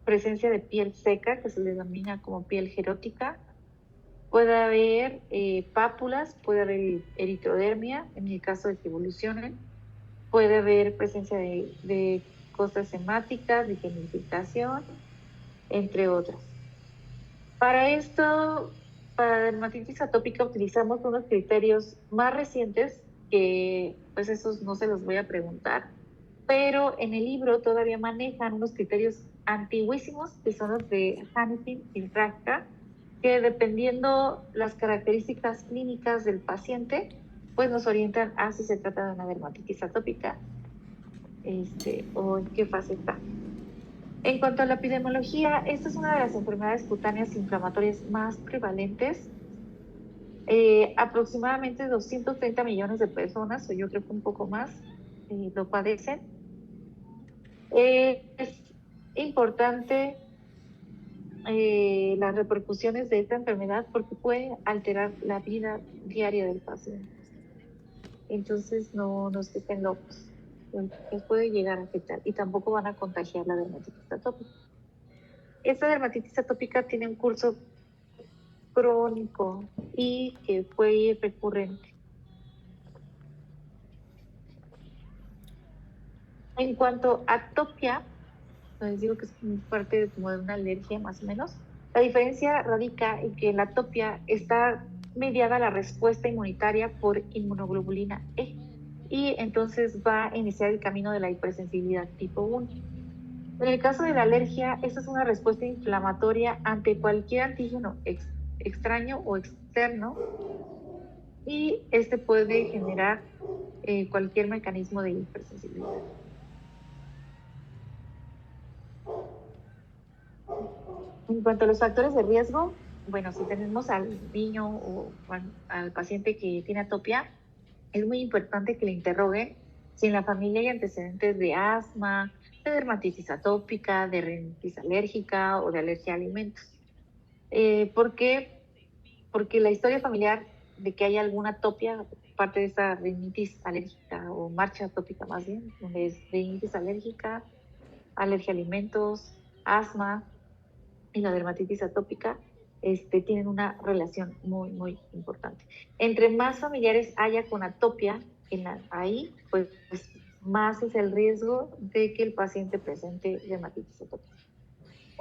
presencia de piel seca, que se le denomina como piel jerótica. Puede haber pápulas, puede haber eritrodermia, en el caso de que evolucionen. Puede haber presencia de costras hemáticas, de genificación, entre otras. Para esto, para dermatitis atópica utilizamos unos criterios más recientes que pues esos no se los voy a preguntar, pero en el libro todavía manejan unos criterios antiguísimos que son los de Hannifin y Rajka, que dependiendo las características clínicas del paciente, pues nos orientan a si se trata de una dermatitis atópica o en qué fase está. En cuanto a la epidemiología, esta es una de las enfermedades cutáneas inflamatorias más prevalentes. Aproximadamente 230 millones de personas, o yo creo que un poco más, lo padecen. Es importante las repercusiones de esta enfermedad porque puede alterar la vida diaria del paciente. Entonces, no se estén locos. Les puede llegar a afectar y tampoco van a contagiar la dermatitis atópica. Esta dermatitis atópica tiene un curso crónico y que fue recurrente. En cuanto a atopia, les digo que es parte como de una alergia más o menos, la diferencia radica en que la atopia está mediada la respuesta inmunitaria por inmunoglobulina E y entonces va a iniciar el camino de la hipersensibilidad tipo 1. En el caso de la alergia, esta es una respuesta inflamatoria ante cualquier antígeno extraño o externo y este puede generar cualquier mecanismo de hipersensibilidad. En cuanto a los factores de riesgo, bueno, si tenemos al niño o al paciente que tiene atopia, es muy importante que le interroguen si en la familia hay antecedentes de asma, de dermatitis atópica, de rinitis alérgica o de alergia a alimentos. ¿Por qué? Porque la historia familiar de que hay alguna atopia, parte de esa rinitis alérgica o marcha atópica más bien, donde es rinitis alérgica, alergia a alimentos, asma y la dermatitis atópica, tienen una relación muy, muy importante. Entre más familiares haya con atopia ahí, pues más es el riesgo de que el paciente presente dermatitis atópica.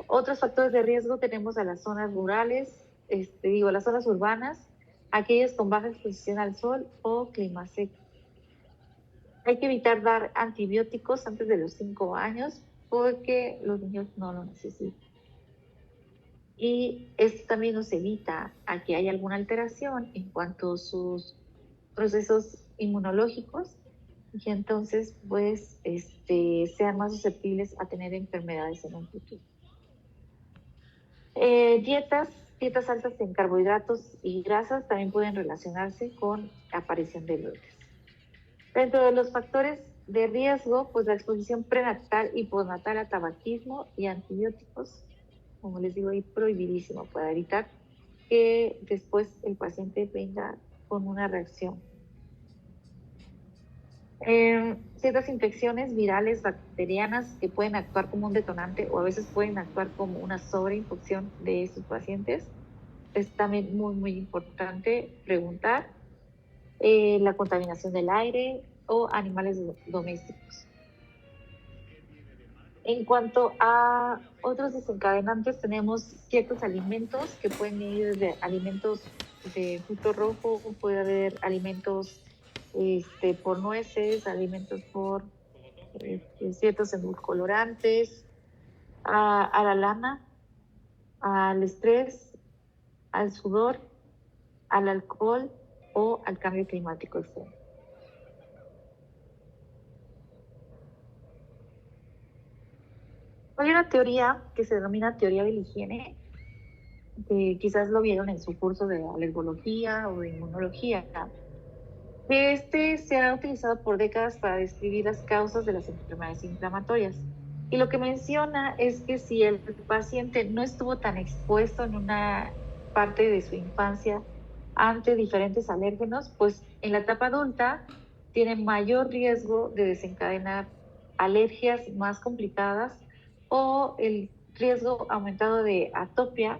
Otros factores de riesgo tenemos a las zonas rurales, las zonas urbanas. aquellos con baja exposición al sol o clima seco. Hay que evitar dar antibióticos antes de los 5 años porque los niños no lo necesitan. Y esto también nos evita a que haya alguna alteración en cuanto a sus procesos inmunológicos y entonces pues sean más susceptibles a tener enfermedades en un futuro. Dietas altas en carbohidratos y grasas también pueden relacionarse con la aparición de brotes. Dentro de los factores de riesgo, pues la exposición prenatal y postnatal a tabaquismo y antibióticos, como les digo, ahí prohibidísimo para evitar que después el paciente venga con una reacción. Ciertas infecciones virales bacterianas que pueden actuar como un detonante o a veces pueden actuar como una sobreinfección de sus pacientes. Es también muy, muy importante preguntar la contaminación del aire o animales domésticos. En cuanto a otros desencadenantes, tenemos ciertos alimentos que pueden ir desde alimentos de fruto rojo, puede haber alimentos por nueces, alimentos por ciertos edulcorantes, a la lana, al estrés, al sudor, al alcohol o al cambio climático extremo. Hay una teoría que se denomina teoría de la higiene, que quizás lo vieron en su curso de alergología o de inmunología, que se ha utilizado por décadas para describir las causas de las enfermedades inflamatorias. Y lo que menciona es que si el paciente no estuvo tan expuesto en una parte de su infancia ante diferentes alérgenos, pues en la etapa adulta tiene mayor riesgo de desencadenar alergias más complicadas o el riesgo aumentado de atopia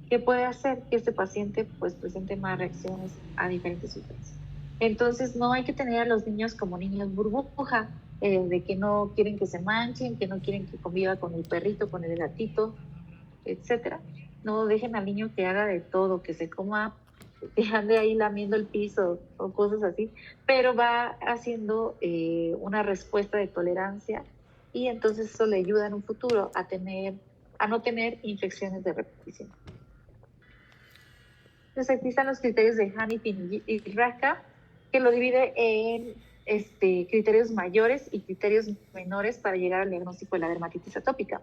que puede hacer que este paciente pues presente más reacciones a diferentes sustancias. Entonces no hay que tener a los niños como niños burbuja, de que no quieren que se manchen, que no quieren que conviva con el perrito, con el gatito, etcétera. No dejen al niño que haga de todo, que se coma, que ande ahí lamiendo el piso o cosas así, pero va haciendo una respuesta de tolerancia y entonces eso le ayuda en un futuro a no tener infecciones de repetición. Entonces aquí están los criterios de Hanifin y Raka, que lo divide en criterios mayores y criterios menores para llegar al diagnóstico de la dermatitis atópica.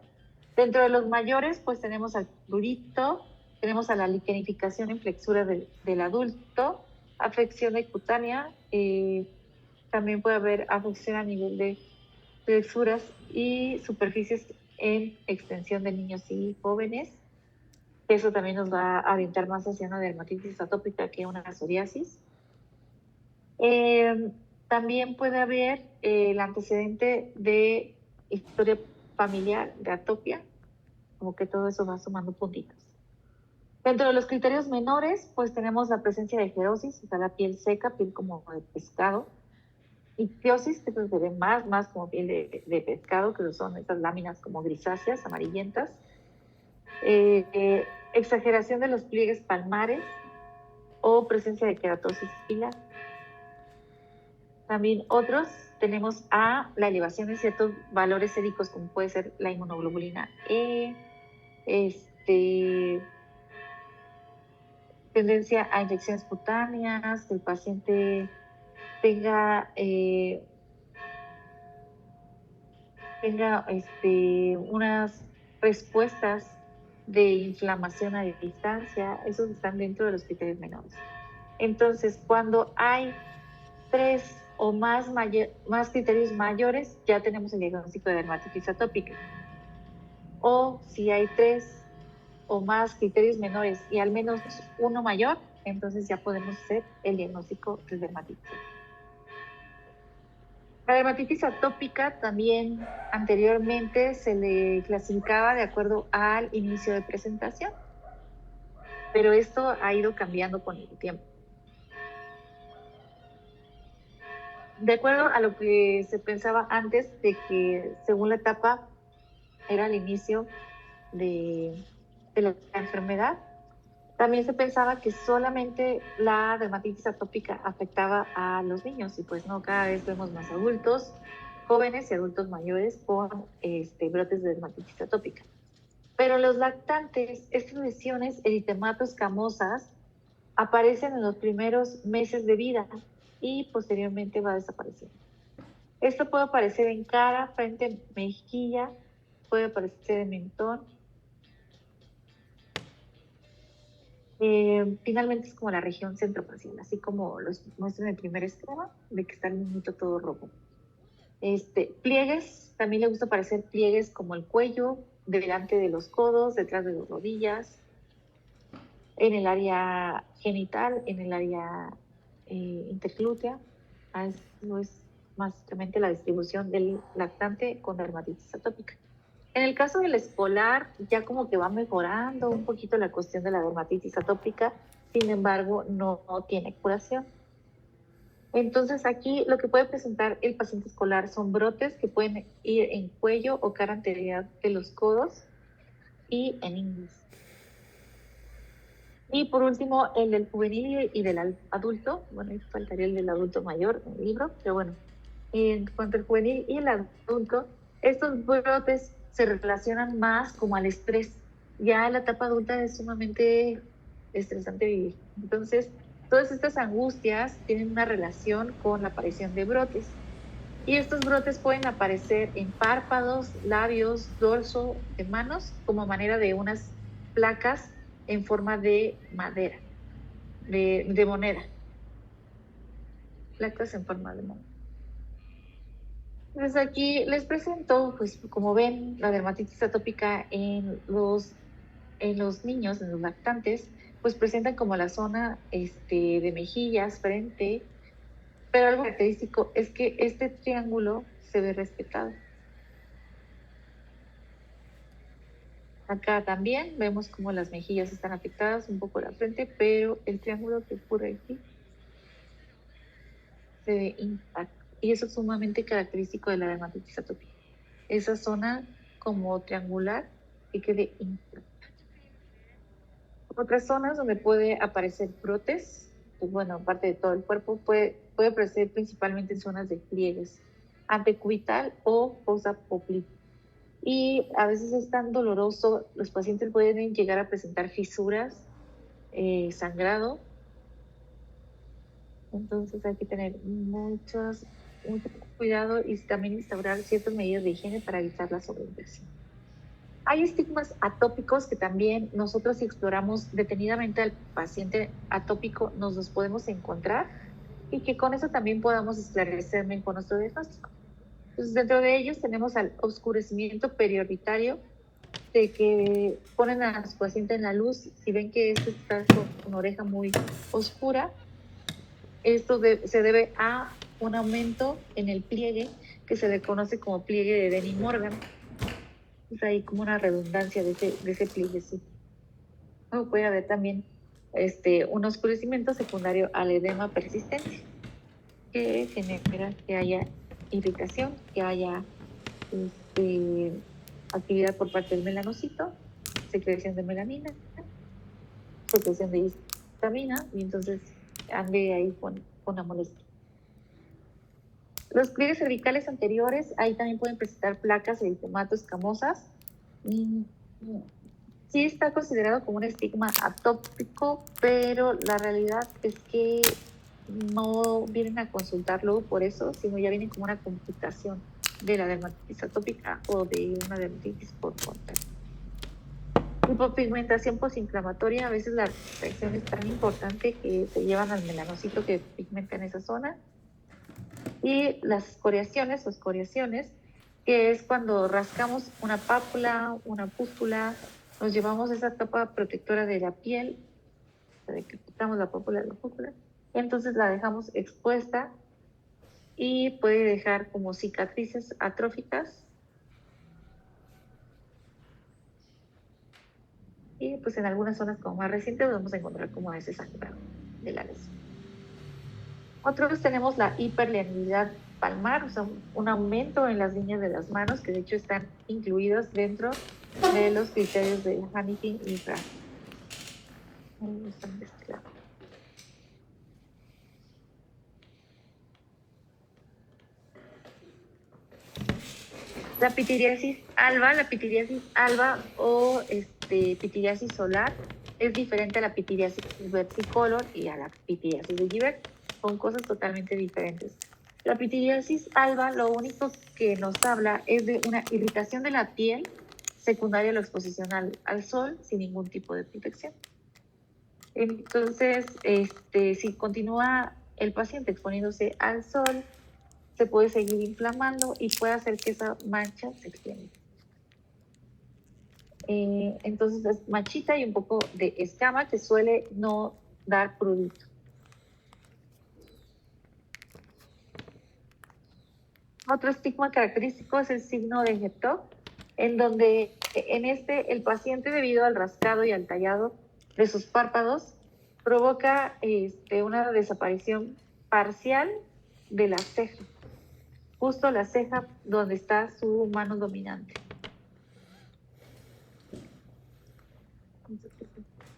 Dentro de los mayores, pues tenemos al prurito, tenemos a la lichenificación en flexura del adulto, afección de cutánea, también puede haber afección a nivel de flexuras y superficies en extensión de niños y jóvenes. Eso también nos va a orientar más hacia una dermatitis atópica que una psoriasis. También puede haber el antecedente de historia familiar de atopia, como que todo eso va sumando puntitos. Dentro de los criterios menores, pues tenemos la presencia de gerosis, o sea, la piel seca, piel como de pescado. Ictiosis, que se ve más como piel de pescado, que son estas láminas como grisáceas, amarillentas. Exageración de los pliegues palmares o presencia de queratosis pilar. También otros tenemos a la elevación de ciertos valores séricos como puede ser la inmunoglobulina E, tendencia a infecciones cutáneas, que el paciente tenga unas respuestas de inflamación a distancia, esos están dentro de los criterios menores. Entonces, cuando hay 3 o más criterios mayores, ya tenemos el diagnóstico de dermatitis atópica. O si hay 3 o más criterios menores y al menos uno mayor, entonces ya podemos hacer el diagnóstico de dermatitis. La dermatitis atópica también anteriormente se le clasificaba de acuerdo al inicio de presentación, pero esto ha ido cambiando con el tiempo. De acuerdo a lo que se pensaba antes de que según la etapa era el inicio de la enfermedad, También se pensaba que solamente la dermatitis atópica afectaba a los niños y pues no, cada vez vemos más adultos, jóvenes y adultos mayores con brotes de dermatitis atópica. Pero en los lactantes, estas lesiones eritemato-escamosas aparecen en los primeros meses de vida y posteriormente va desapareciendo. Esto puede aparecer en cara, frente, mejilla, puede aparecer en mentón. Finalmente es como la región centrofacial, así como los muestran en el primer esquema, de que está el niñito todo rojo. Pliegues, también le gusta aparecer pliegues como el cuello, delante de los codos, detrás de las rodillas, en el área genital, en el área interglútea. Eso es básicamente la distribución del lactante con dermatitis atópica. En el caso del escolar, ya como que va mejorando un poquito la cuestión de la dermatitis atópica, sin embargo, no tiene curación. Entonces aquí lo que puede presentar el paciente escolar son brotes que pueden ir en cuello o cara anterior de los codos y en ingles. Y por último, el del juvenil y del adulto. Bueno, ahí faltaría el del adulto mayor en el libro, pero bueno, en cuanto al juvenil y el adulto, estos brotes se relacionan más como al estrés. Ya en la etapa adulta es sumamente estresante vivir. Entonces, todas estas angustias tienen una relación con la aparición de brotes. Y estos brotes pueden aparecer en párpados, labios, dorso, en manos, como manera de unas placas en forma de madera, de moneda. Placas en forma de moneda. Entonces aquí les presento, pues como ven, la dermatitis atópica en los niños, en los lactantes, pues presentan como la zona de mejillas, frente, pero algo característico es que este triángulo se ve respetado. Acá también vemos como las mejillas están afectadas, un poco la frente, pero el triángulo que ocurre aquí se ve intacto. Y eso es sumamente característico de la dermatitis atópica. Esa zona como triangular que quede intacta. Otras zonas donde puede aparecer brotes, pues bueno, aparte de todo el cuerpo, puede aparecer principalmente en zonas de pliegues, antecubital o fosa popliteo. Y a veces es tan doloroso, los pacientes pueden llegar a presentar fisuras, sangrado. Entonces hay que tener mucho cuidado y también instaurar ciertas medidas de higiene para evitar la sobreinfección. Hay estigmas atópicos que también nosotros, si exploramos detenidamente al paciente atópico, nos los podemos encontrar y que con eso también podamos esclarecer mejor nuestro diagnóstico. Entonces, dentro de ellos tenemos al oscurecimiento perioditario, de que ponen a su paciente en la luz, si ven que está con una oreja muy oscura, esto se debe a un aumento en el pliegue que se le conoce como pliegue de Denny-Morgan. Es ahí como una redundancia de ese pliegue. Sí. Puede haber también un oscurecimiento secundario al edema persistente, que genera que haya irritación, que haya actividad por parte del melanocito, secreción de melanina, secreción de histamina, y entonces ande ahí con una molestia. Los pliegues cervicales anteriores, ahí también pueden presentar placas eritemato-escamosas. Sí está considerado como un estigma atópico, pero la realidad es que no vienen a consultarlo por eso, sino ya vienen como una complicación de la dermatitis atópica o de una dermatitis por contacto. Hipopigmentación posinflamatoria, a veces la reacción es tan importante que se llevan al melanocito que pigmenta en esa zona. Y las escoriaciones o escoriaciones, que es cuando rascamos una pápula, una pústula, nos llevamos esa capa protectora de la piel, de que quitamos la pápula de la pústula, entonces la dejamos expuesta y puede dejar como cicatrices atróficas. Y pues en algunas zonas como más recientes vamos a encontrar como ese sangrado de la lesión. Otros tenemos la hiperlinealidad palmar, o sea, un aumento en las líneas de las manos, que de hecho están incluidos dentro de los criterios de Hanifin y Frank. Están de este lado. La pitiriasis alba o pitiriasis solar es diferente a la pitiriasis versicolor y a la pitiriasis de Gibert. Son cosas totalmente diferentes. La pitiriasis alba lo único que nos habla es de una irritación de la piel secundaria a la exposición al sol sin ningún tipo de protección. Entonces, si continúa el paciente exponiéndose al sol, se puede seguir inflamando y puede hacer que esa mancha se extienda. Entonces es manchita y un poco de escama que suele no dar prurito. Otro estigma característico es el signo de Hertog, en donde el paciente, debido al rascado y al tallado de sus párpados, provoca una desaparición parcial de la ceja, justo la ceja donde está su mano dominante.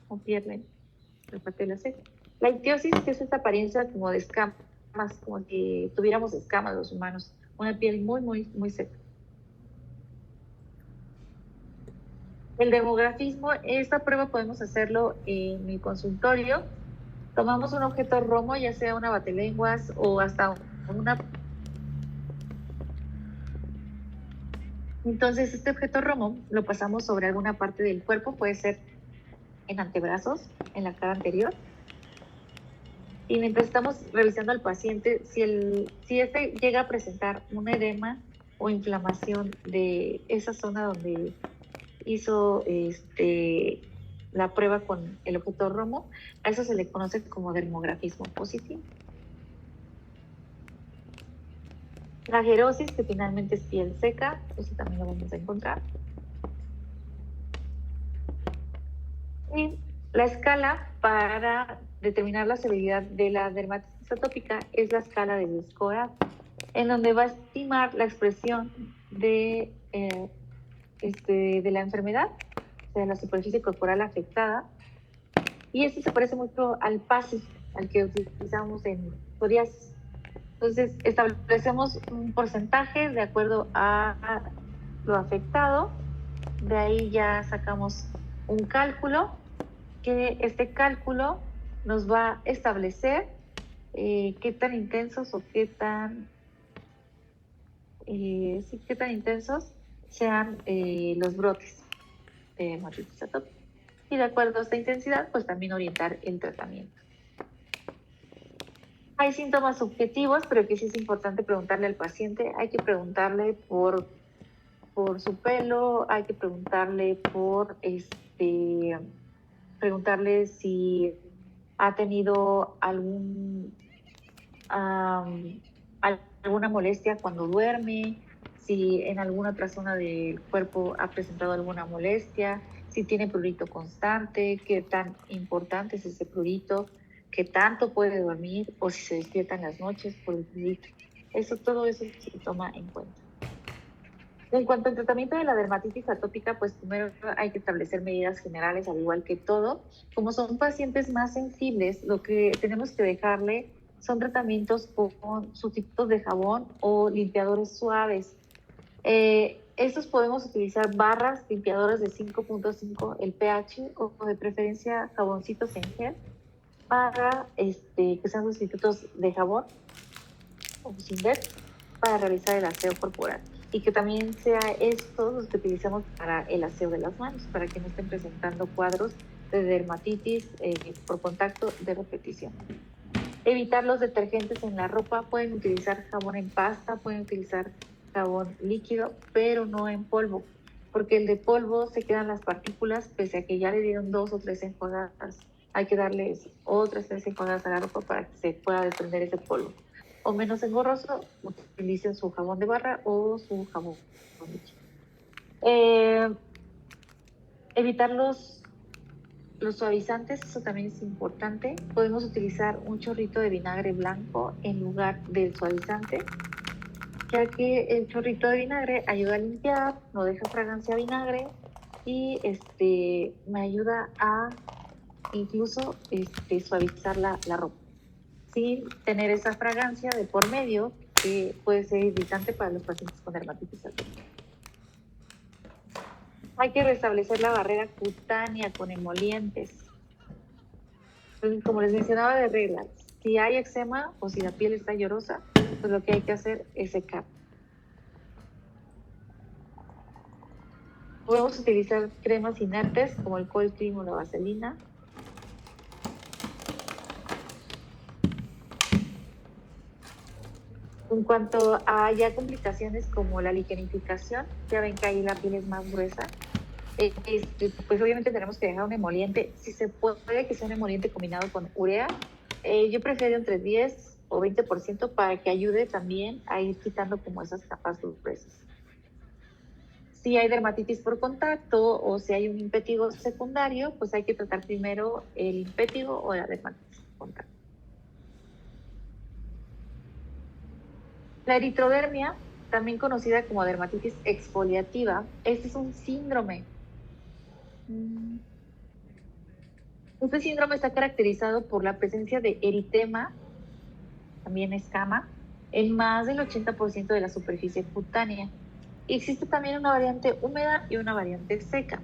O pierden la parte de la ceja. La ictiosis, que es esta apariencia como de escamas, como si tuviéramos escamas los humanos, una piel muy, muy, muy seca. El demografismo, esta prueba podemos hacerlo en mi consultorio. Tomamos un objeto romo, ya sea una batelenguas o hasta una... Entonces, este objeto romo lo pasamos sobre alguna parte del cuerpo, puede ser en antebrazos, en la cara anterior. Y mientras estamos revisando al paciente, si este llega a presentar un edema o inflamación de esa zona donde hizo la prueba con el objeto romo, a eso se le conoce como dermografismo positivo. La gerosis, que finalmente es piel seca, eso también lo vamos a encontrar. Y la escala para determinar la severidad de la dermatitis atópica es la escala de Scorat, en donde va a estimar la expresión de la enfermedad, o sea, la superficie corporal afectada. Y esto se parece mucho al PASI, al que utilizamos en psoriasis. Entonces, establecemos un porcentaje de acuerdo a lo afectado. De ahí ya sacamos un cálculo, que este cálculo nos va a establecer qué tan intensos o qué tan intensos sean los brotes de dermatitis atópica. Y de acuerdo a esta intensidad, pues también orientar el tratamiento. Hay síntomas subjetivos, pero que sí es importante preguntarle al paciente. Hay que preguntarle por su pelo, hay que preguntarle preguntarle si ha tenido alguna molestia cuando duerme, si en alguna otra zona del cuerpo ha presentado alguna molestia, si tiene prurito constante, qué tan importante es ese prurito, qué tanto puede dormir o si se despierta en las noches por el prurito. Todo eso se toma en cuenta. En cuanto al tratamiento de la dermatitis atópica, pues primero hay que establecer medidas generales, al igual que todo. Como son pacientes más sensibles, lo que tenemos que dejarle son tratamientos con sustitutos de jabón o limpiadores suaves. Estos podemos utilizar barras limpiadoras de 5.5 el pH o de preferencia jaboncitos en gel para que sean sustitutos de jabón o sin ver para realizar el aseo corporal. Y que también sea estos los que utilizamos para el aseo de las manos, para que no estén presentando cuadros de dermatitis por contacto de repetición. Evitar los detergentes en la ropa, pueden utilizar jabón en pasta, pueden utilizar jabón líquido, pero no en polvo, porque el de polvo se quedan las partículas, pese a que ya le dieron 2 o 3 enjuagadas. Hay que darles otras 3 enjuagadas a la ropa para que se pueda desprender ese polvo. O menos engorroso, utilicen su jabón de barra o su jabón líquido. Evitar los suavizantes, eso también es importante. Podemos utilizar un chorrito de vinagre blanco en lugar del suavizante, ya que el chorrito de vinagre ayuda a limpiar, no deja fragancia a vinagre y me ayuda a incluso suavizar la ropa, sin tener esa fragancia de por medio que puede ser irritante para los pacientes con dermatitis atópica. Hay que restablecer la barrera cutánea con emolientes. Entonces, como les mencionaba de reglas, si hay eczema o si la piel está llorosa, pues lo que hay que hacer es secar. Podemos utilizar cremas inertes como el cold cream o la vaselina. En cuanto a ya complicaciones como la ligenificación, ya ven que ahí la piel es más gruesa, pues obviamente tenemos que dejar un emoliente. Si se puede que sea un emoliente combinado con urea, yo prefiero entre 10 o 20% para que ayude también a ir quitando como esas capas gruesas. Si hay dermatitis por contacto o si hay un impétigo secundario, pues hay que tratar primero el impétigo o la dermatitis por contacto. La eritrodermia, también conocida como dermatitis exfoliativa, este es un síndrome. Este síndrome está caracterizado por la presencia de eritema, también escama, en más del 80% de la superficie cutánea. Existe también una variante húmeda y una variante seca.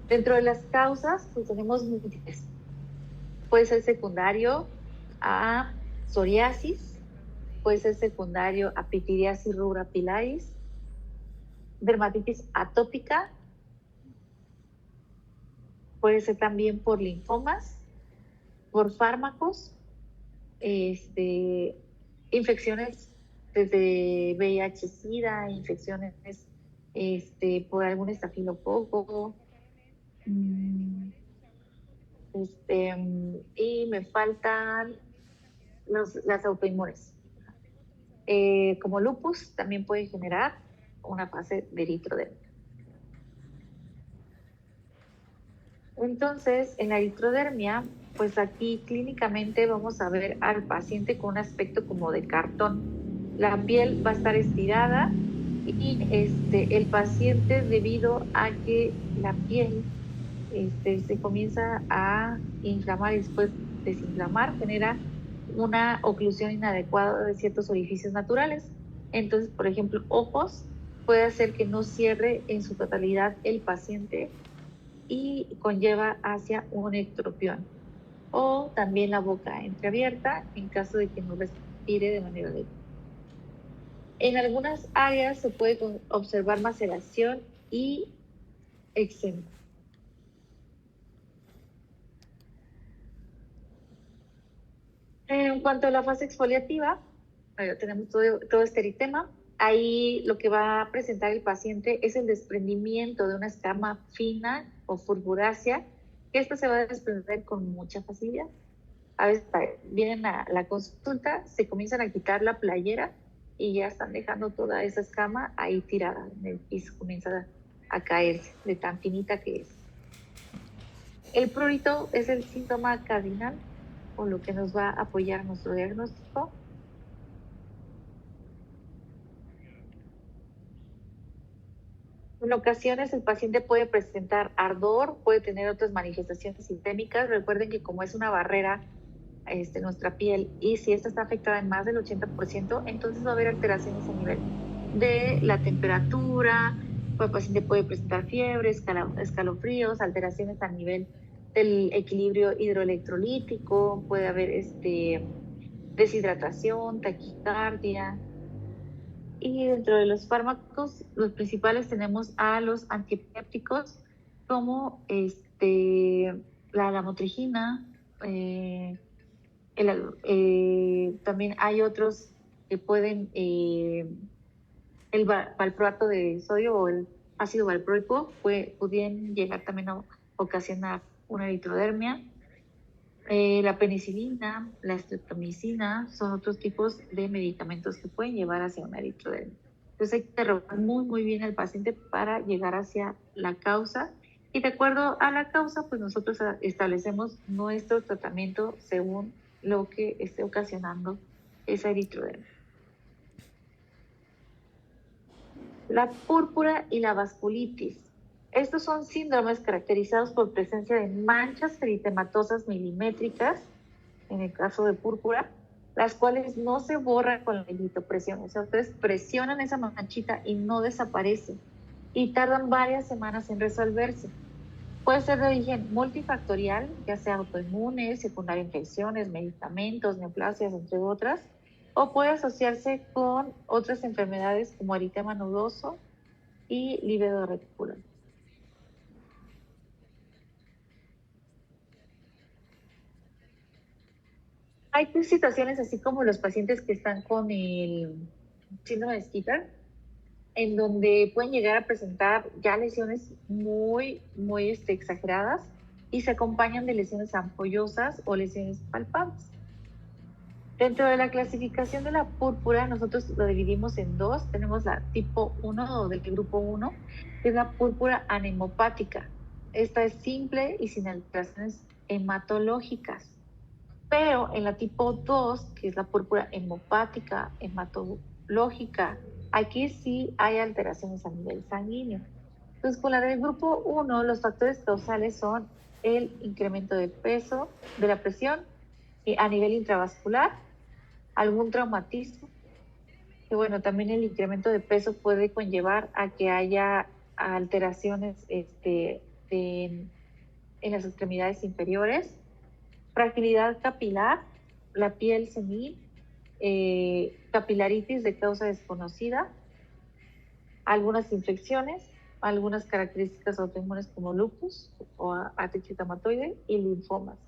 Dentro de las causas, pues tenemos múltiples. Puede ser secundario a psoriasis, puede ser secundario a pityriasis rubra pilaris, dermatitis atópica, puede ser también por linfomas, por fármacos, infecciones desde VIH-Sida, infecciones por algún estafilococo, y me faltan las autoinmunes. Como lupus también puede generar una fase de eritrodermia. Entonces, en la eritrodermia, pues aquí clínicamente vamos a ver al paciente con un aspecto como de cartón. La piel va a estar estirada y el paciente, debido a que la piel se comienza a inflamar y después desinflamar, genera una oclusión inadecuada de ciertos orificios naturales. Entonces, por ejemplo, ojos puede hacer que no cierre en su totalidad el paciente y conlleva hacia un ectropión. O también la boca entreabierta en caso de que no respire de manera adecuada. En algunas áreas se puede observar maceración y eczema. En cuanto a la fase exfoliativa, tenemos todo este eritema. Ahí lo que va a presentar el paciente es el desprendimiento de una escama fina o fulgurácea, que esta se va a desprender con mucha facilidad. A veces vienen a la consulta, se comienzan a quitar la playera y ya están dejando toda esa escama ahí tirada en el piso, comienza a caerse de tan finita que es. El prurito es el síntoma cardinal o lo que nos va a apoyar nuestro diagnóstico. En ocasiones el paciente puede presentar ardor, puede tener otras manifestaciones sistémicas. Recuerden que como es una barrera nuestra piel, y si esta está afectada en más del 80%, entonces va a haber alteraciones a nivel de la temperatura, el paciente puede presentar fiebre, escalofríos, alteraciones a nivel del equilibrio hidroelectrolítico, puede haber deshidratación, taquicardia. Y dentro de los fármacos, los principales tenemos a los antiepilépticos como la lamotrigina, también hay otros que pueden, el valproato de sodio o el ácido valproico pueden llegar también a ocasionar una eritrodermia. La penicilina, la estreptomicina son otros tipos de medicamentos que pueden llevar hacia una eritrodermia. Entonces hay que interrogar muy bien al paciente para llegar hacia la causa. Y de acuerdo a la causa, pues nosotros establecemos nuestro tratamiento según lo que esté ocasionando esa eritrodermia. La púrpura y la vasculitis. Estos son síndromes caracterizados por presencia de manchas eritematosas milimétricas, en el caso de púrpura, las cuales no se borran con la eritopresión. O sea, ustedes presionan esa manchita y no desaparece y tardan varias semanas en resolverse. Puede ser de origen multifactorial, ya sea autoinmune, secundaria a infecciones, medicamentos, neoplasias, entre otras, o puede asociarse con otras enfermedades como eritema nodoso y lívido reticular. Hay situaciones así como los pacientes que están con el síndrome de Skinner, en donde pueden llegar a presentar ya lesiones muy exageradas y se acompañan de lesiones ampollosas o lesiones palpables. Dentro de la clasificación de la púrpura, nosotros lo dividimos en dos. Tenemos la tipo 1 o del grupo 1, que es la púrpura anemopática. Esta es simple y sin alteraciones hematológicas. Pero en la tipo 2, que es la púrpura hemopática, hematológica, aquí sí hay alteraciones a nivel sanguíneo. Entonces, con la del grupo 1, los factores causales son el incremento del peso, de la presión a nivel intravascular, algún traumatismo, que bueno, también el incremento de peso puede conllevar a que haya alteraciones en las extremidades inferiores, fragilidad capilar, la piel senil, capilaritis de causa desconocida, algunas infecciones, algunas características autoinmunes como lupus o artritis reumatoide y linfomas.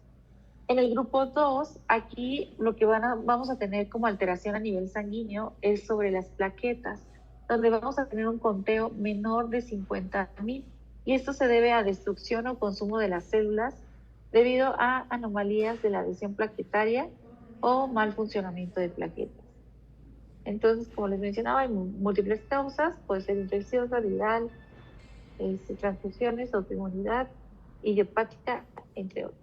En el grupo 2, aquí lo que vamos a tener como alteración a nivel sanguíneo es sobre las plaquetas, donde vamos a tener un conteo menor de 50,000. Y esto se debe a destrucción o consumo de las células debido a anomalías de la adhesión plaquetaria o mal funcionamiento de plaquetas. Entonces, como les mencionaba, hay múltiples causas, puede ser infecciosa, viral, transfusiones, autoinmunidad, idiopática, entre otros.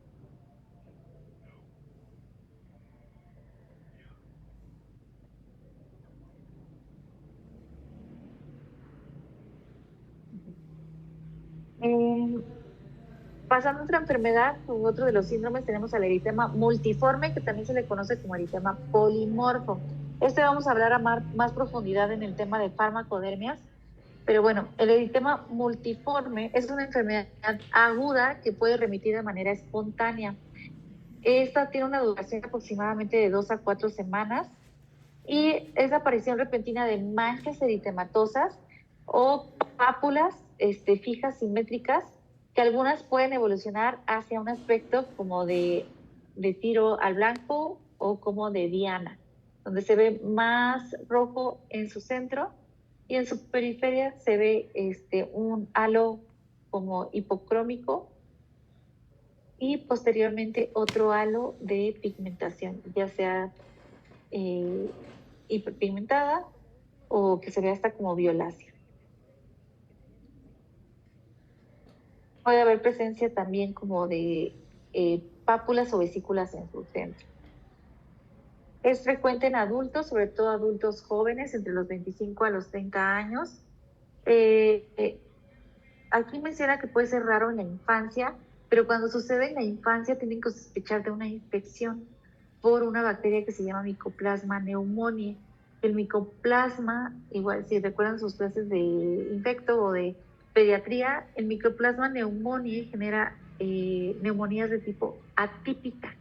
Eh, Pasando a otra enfermedad, u otro de los síndromes, tenemos el eritema multiforme, que también se le conoce como eritema polimorfo. Vamos a hablar a más profundidad en el tema de farmacodermias, pero bueno, el eritema multiforme es una enfermedad aguda que puede remitir de manera espontánea. Esta tiene una duración aproximadamente de 2 a 4 semanas y es la aparición repentina de manchas eritematosas o pápulas fijas simétricas, que algunas pueden evolucionar hacia un aspecto como de tiro al blanco o como de diana, donde se ve más rojo en su centro y en su periferia se ve un halo como hipocrómico y posteriormente otro halo de pigmentación, ya sea hiperpigmentada o que se vea hasta como violácea. Puede haber presencia también como de pápulas o vesículas en su centro. Es frecuente en adultos, sobre todo adultos jóvenes, entre los 25 a los 30 años. Aquí menciona que puede ser raro en la infancia, pero cuando sucede en la infancia tienen que sospechar de una infección por una bacteria que se llama Mycoplasma pneumoniae. El micoplasma, igual si recuerdan sus clases de infecto o de pediatría, el Mycoplasma pneumoniae genera neumonías de tipo atípica.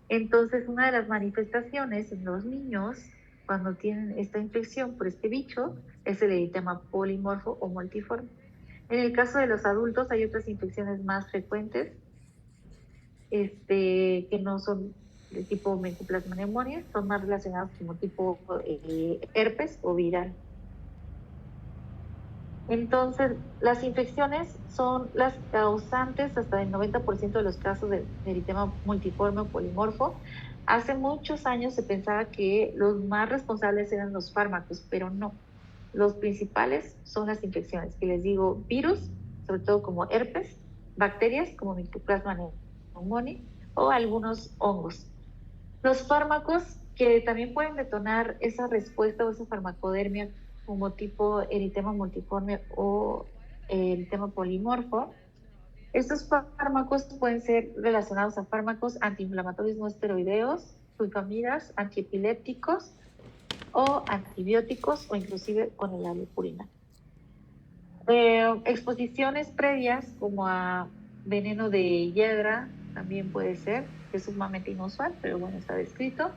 Entonces, una de las manifestaciones en los niños cuando tienen esta infección por este bicho es el eritema polimorfo o multiforme. En el caso de los adultos hay otras infecciones más frecuentes que no son de tipo Mycoplasma pneumoniae, son más relacionadas como tipo herpes o viral. Entonces, las infecciones son las causantes hasta del 90% de los casos de eritema multiforme o polimorfo. Hace muchos años se pensaba que los más responsables eran los fármacos, pero no. Los principales son las infecciones, que les digo, virus, sobre todo como herpes, bacterias como Mycoplasma pneumoniae o algunos hongos. Los fármacos que también pueden detonar esa respuesta o esa farmacodermia como tipo eritema multiforme o el tema polimorfo. Estos fármacos pueden ser relacionados a fármacos antiinflamatorios no esteroideos, sulfamidas, antiepilépticos o antibióticos o inclusive con el alopurina. Exposiciones previas como a veneno de hiedra también puede ser, que es sumamente inusual, pero bueno, está descrito,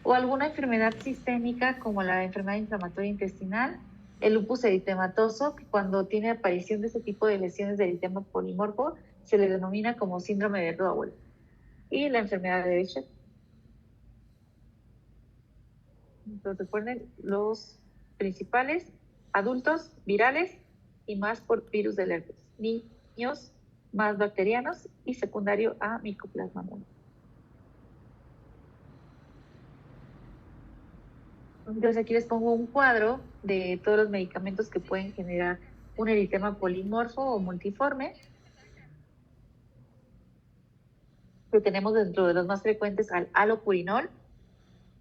o alguna enfermedad sistémica como la enfermedad inflamatoria intestinal, el lupus eritematoso, que cuando tiene aparición de este tipo de lesiones de eritema polimorfo se le denomina como síndrome de Rowell, y la enfermedad de Behçet. Entonces recuerden los principales: adultos, virales y más por virus del herpes. Niños, más bacterianos y secundario a Mycoplasma mono. Entonces aquí les pongo un cuadro de todos los medicamentos que pueden generar un eritema polimorfo o multiforme, que tenemos dentro de los más frecuentes al alopurinol,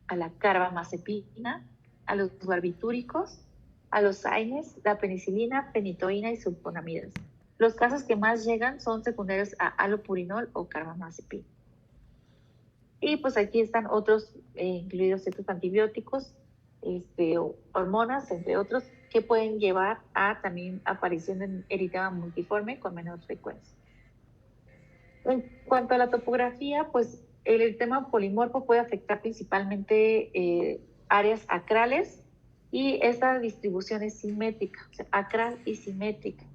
a la carbamazepina, a los barbitúricos, a los AINES, la penicilina, penitoína y sulfonamidas. Los casos que más llegan son secundarios a alopurinol o carbamazepina. Y pues aquí están otros, incluidos ciertos antibióticos, hormonas, entre otros, que pueden llevar a también aparición de eritema multiforme con menor frecuencia. En cuanto a la topografía, pues el eritema polimorfo puede afectar principalmente áreas acrales, y esta distribución es simétrica, o sea, acral y simétrica.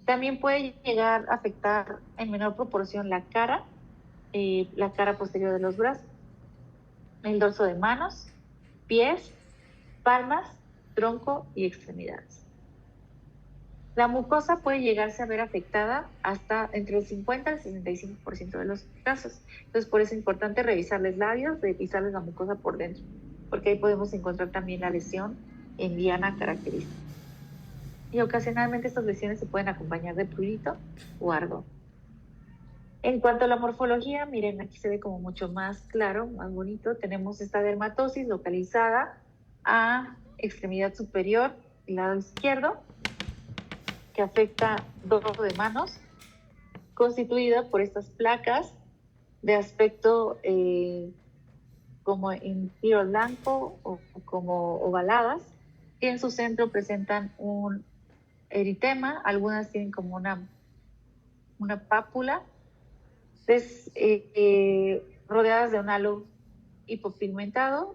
También puede llegar a afectar en menor proporción la cara posterior de los brazos, el dorso de manos, pies, palmas, tronco y extremidades. La mucosa puede llegarse a ver afectada hasta entre el 50 al 65% de los casos. Entonces, por eso es importante revisarles labios, revisarles la mucosa por dentro, porque ahí podemos encontrar también la lesión en diana característica. Y ocasionalmente estas lesiones se pueden acompañar de prurito o ardor. En cuanto a la morfología, miren, aquí se ve como mucho más claro, más bonito. Tenemos esta dermatosis localizada a extremidad superior, lado izquierdo, que afecta dorso de manos, constituida por estas placas de aspecto como en tiro blanco o como ovaladas, que en su centro presentan un eritema, algunas tienen como una pápula, rodeadas de un halo hipopigmentado,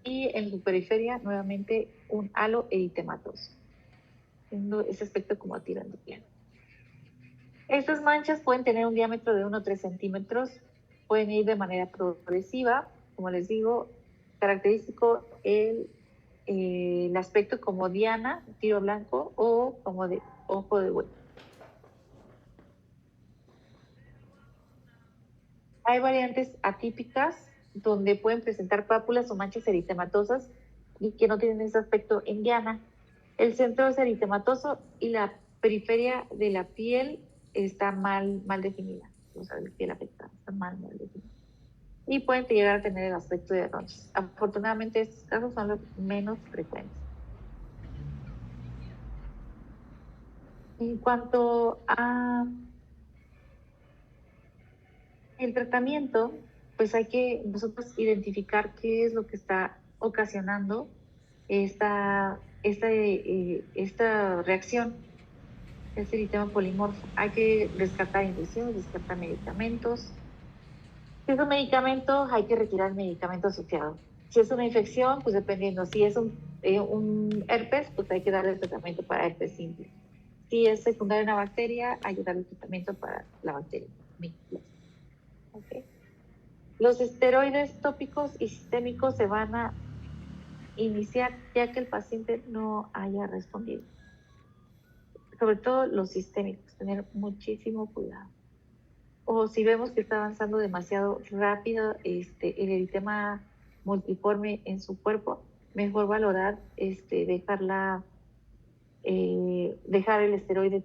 y en su periferia nuevamente un halo eritematoso, teniendo ese aspecto como tirando piel. Estas manchas pueden tener un diámetro de 1 o 3 centímetros, pueden ir de manera progresiva, como les digo, característico el aspecto como diana, tiro blanco, o como de ojo de buey. Hay variantes atípicas donde pueden presentar pápulas o manchas eritematosas y que no tienen ese aspecto en diana. El centro es eritematoso y la periferia de la piel está mal definida, o sea, la piel afectada está mal definida. Y pueden llegar a tener el aspecto de ronchas. Afortunadamente, estos casos son los menos frecuentes. En cuanto a el tratamiento, pues hay que nosotros identificar qué es lo que está ocasionando esta reacción, este eritema polimorfo. Hay que descartar infecciones, descartar medicamentos. Si es un medicamento, hay que retirar el medicamento asociado. Si es una infección, pues dependiendo. Si es un herpes, pues hay que darle el tratamiento para herpes simple. Si es secundaria una bacteria, hay que darle el tratamiento para la bacteria. Okay. Los esteroides tópicos y sistémicos se van a iniciar ya que el paciente no haya respondido. Sobre todo los sistémicos, tener muchísimo cuidado. O si vemos que está avanzando demasiado rápido el eritema multiforme en su cuerpo, mejor valorar dejar el esteroide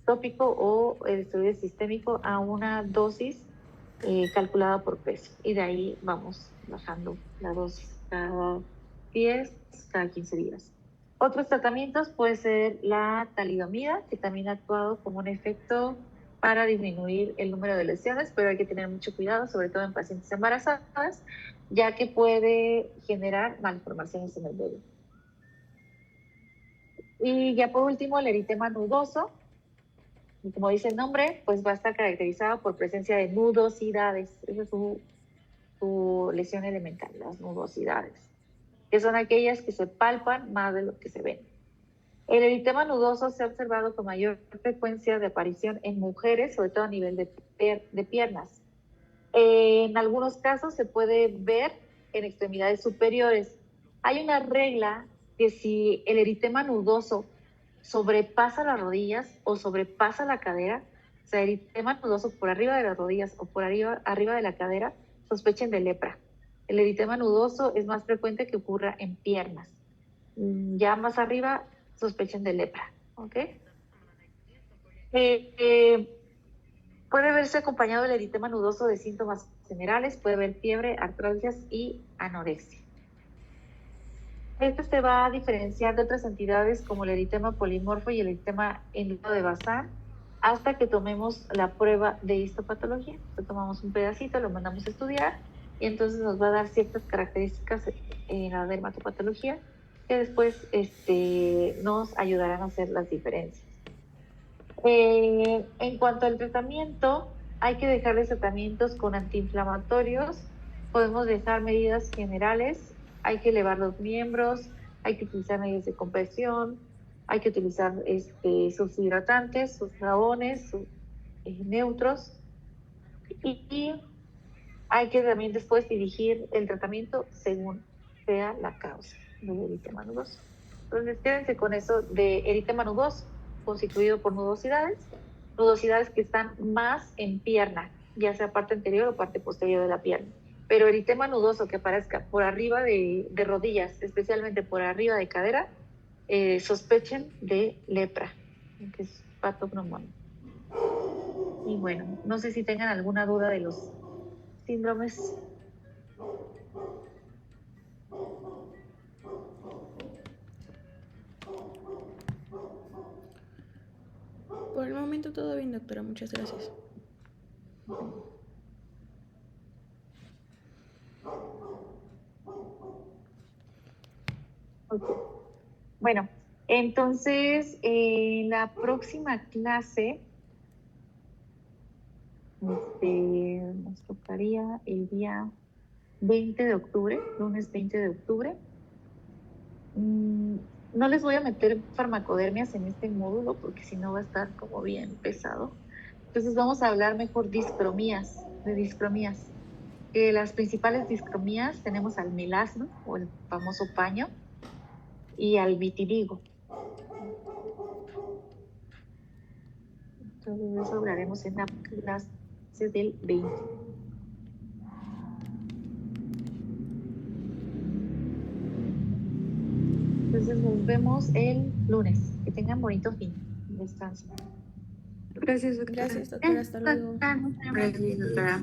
tópico o el esteroide sistémico a una dosis calculada por peso, y de ahí vamos bajando la dosis cada 10, cada 15 días. Otros tratamientos puede ser la talidomida, que también ha actuado como un efecto para disminuir el número de lesiones, pero hay que tener mucho cuidado, sobre todo en pacientes embarazadas, ya que puede generar malformaciones en el bebé. Y ya por último, el eritema nudoso, y como dice el nombre, pues va a estar caracterizado por presencia de nudosidades. Esa es su lesión elemental, las nudosidades, que son aquellas que se palpan más de lo que se ven. El eritema nudoso se ha observado con mayor frecuencia de aparición en mujeres, sobre todo a nivel de piernas. En algunos casos se puede ver en extremidades superiores. Hay una regla que si el eritema nudoso sobrepasa las rodillas o sobrepasa la cadera, o sea, eritema nudoso por arriba de las rodillas o por arriba de la cadera, sospechen de lepra. El eritema nudoso es más frecuente que ocurra en piernas. Ya más arriba, sospechen de lepra. ¿Ok? Puede verse acompañado del eritema nudoso de síntomas generales, puede haber fiebre, artralgias y anorexia. Este se va a diferenciar de otras entidades como el eritema polimorfo y el eritema endotelial de Bazán hasta que tomemos la prueba de histopatología. Entonces, tomamos un pedacito, lo mandamos a estudiar y entonces nos va a dar ciertas características en la dermatopatología que después nos ayudarán a hacer las diferencias. En cuanto al tratamiento, hay que dejarles tratamientos con antiinflamatorios, podemos dejar medidas generales, hay que elevar los miembros, hay que utilizar medidas de compresión, hay que utilizar sus hidratantes, sus jabones, sus neutros, y hay que también después dirigir el tratamiento según sea la causa del eritema nudoso. Entonces, quédense con eso de eritema nudoso, constituido por nudosidades que están más en pierna, ya sea parte anterior o parte posterior de la pierna. Pero eritema nudoso que aparezca por arriba de rodillas, especialmente por arriba de cadera, sospechen de lepra, que es patognomónico. Y bueno, no sé si tengan alguna duda de los síndromes. Por el momento todo bien, doctora. Muchas gracias. Okay. Bueno, entonces en la próxima clase nos tocaría el día 20 de octubre, lunes 20 de octubre. No les voy a meter farmacodermias en este módulo porque si no va a estar como bien pesado. Entonces vamos a hablar mejor de discromías. Las principales discromías tenemos al melasma o el famoso paño y al vitiligo. Entonces de eso hablaremos en la clase del 20. Entonces nos vemos el lunes. Que tengan bonito fin. Descanso. Gracias, doctora. Gracias, doctora. Hasta luego. Gracias, doctora.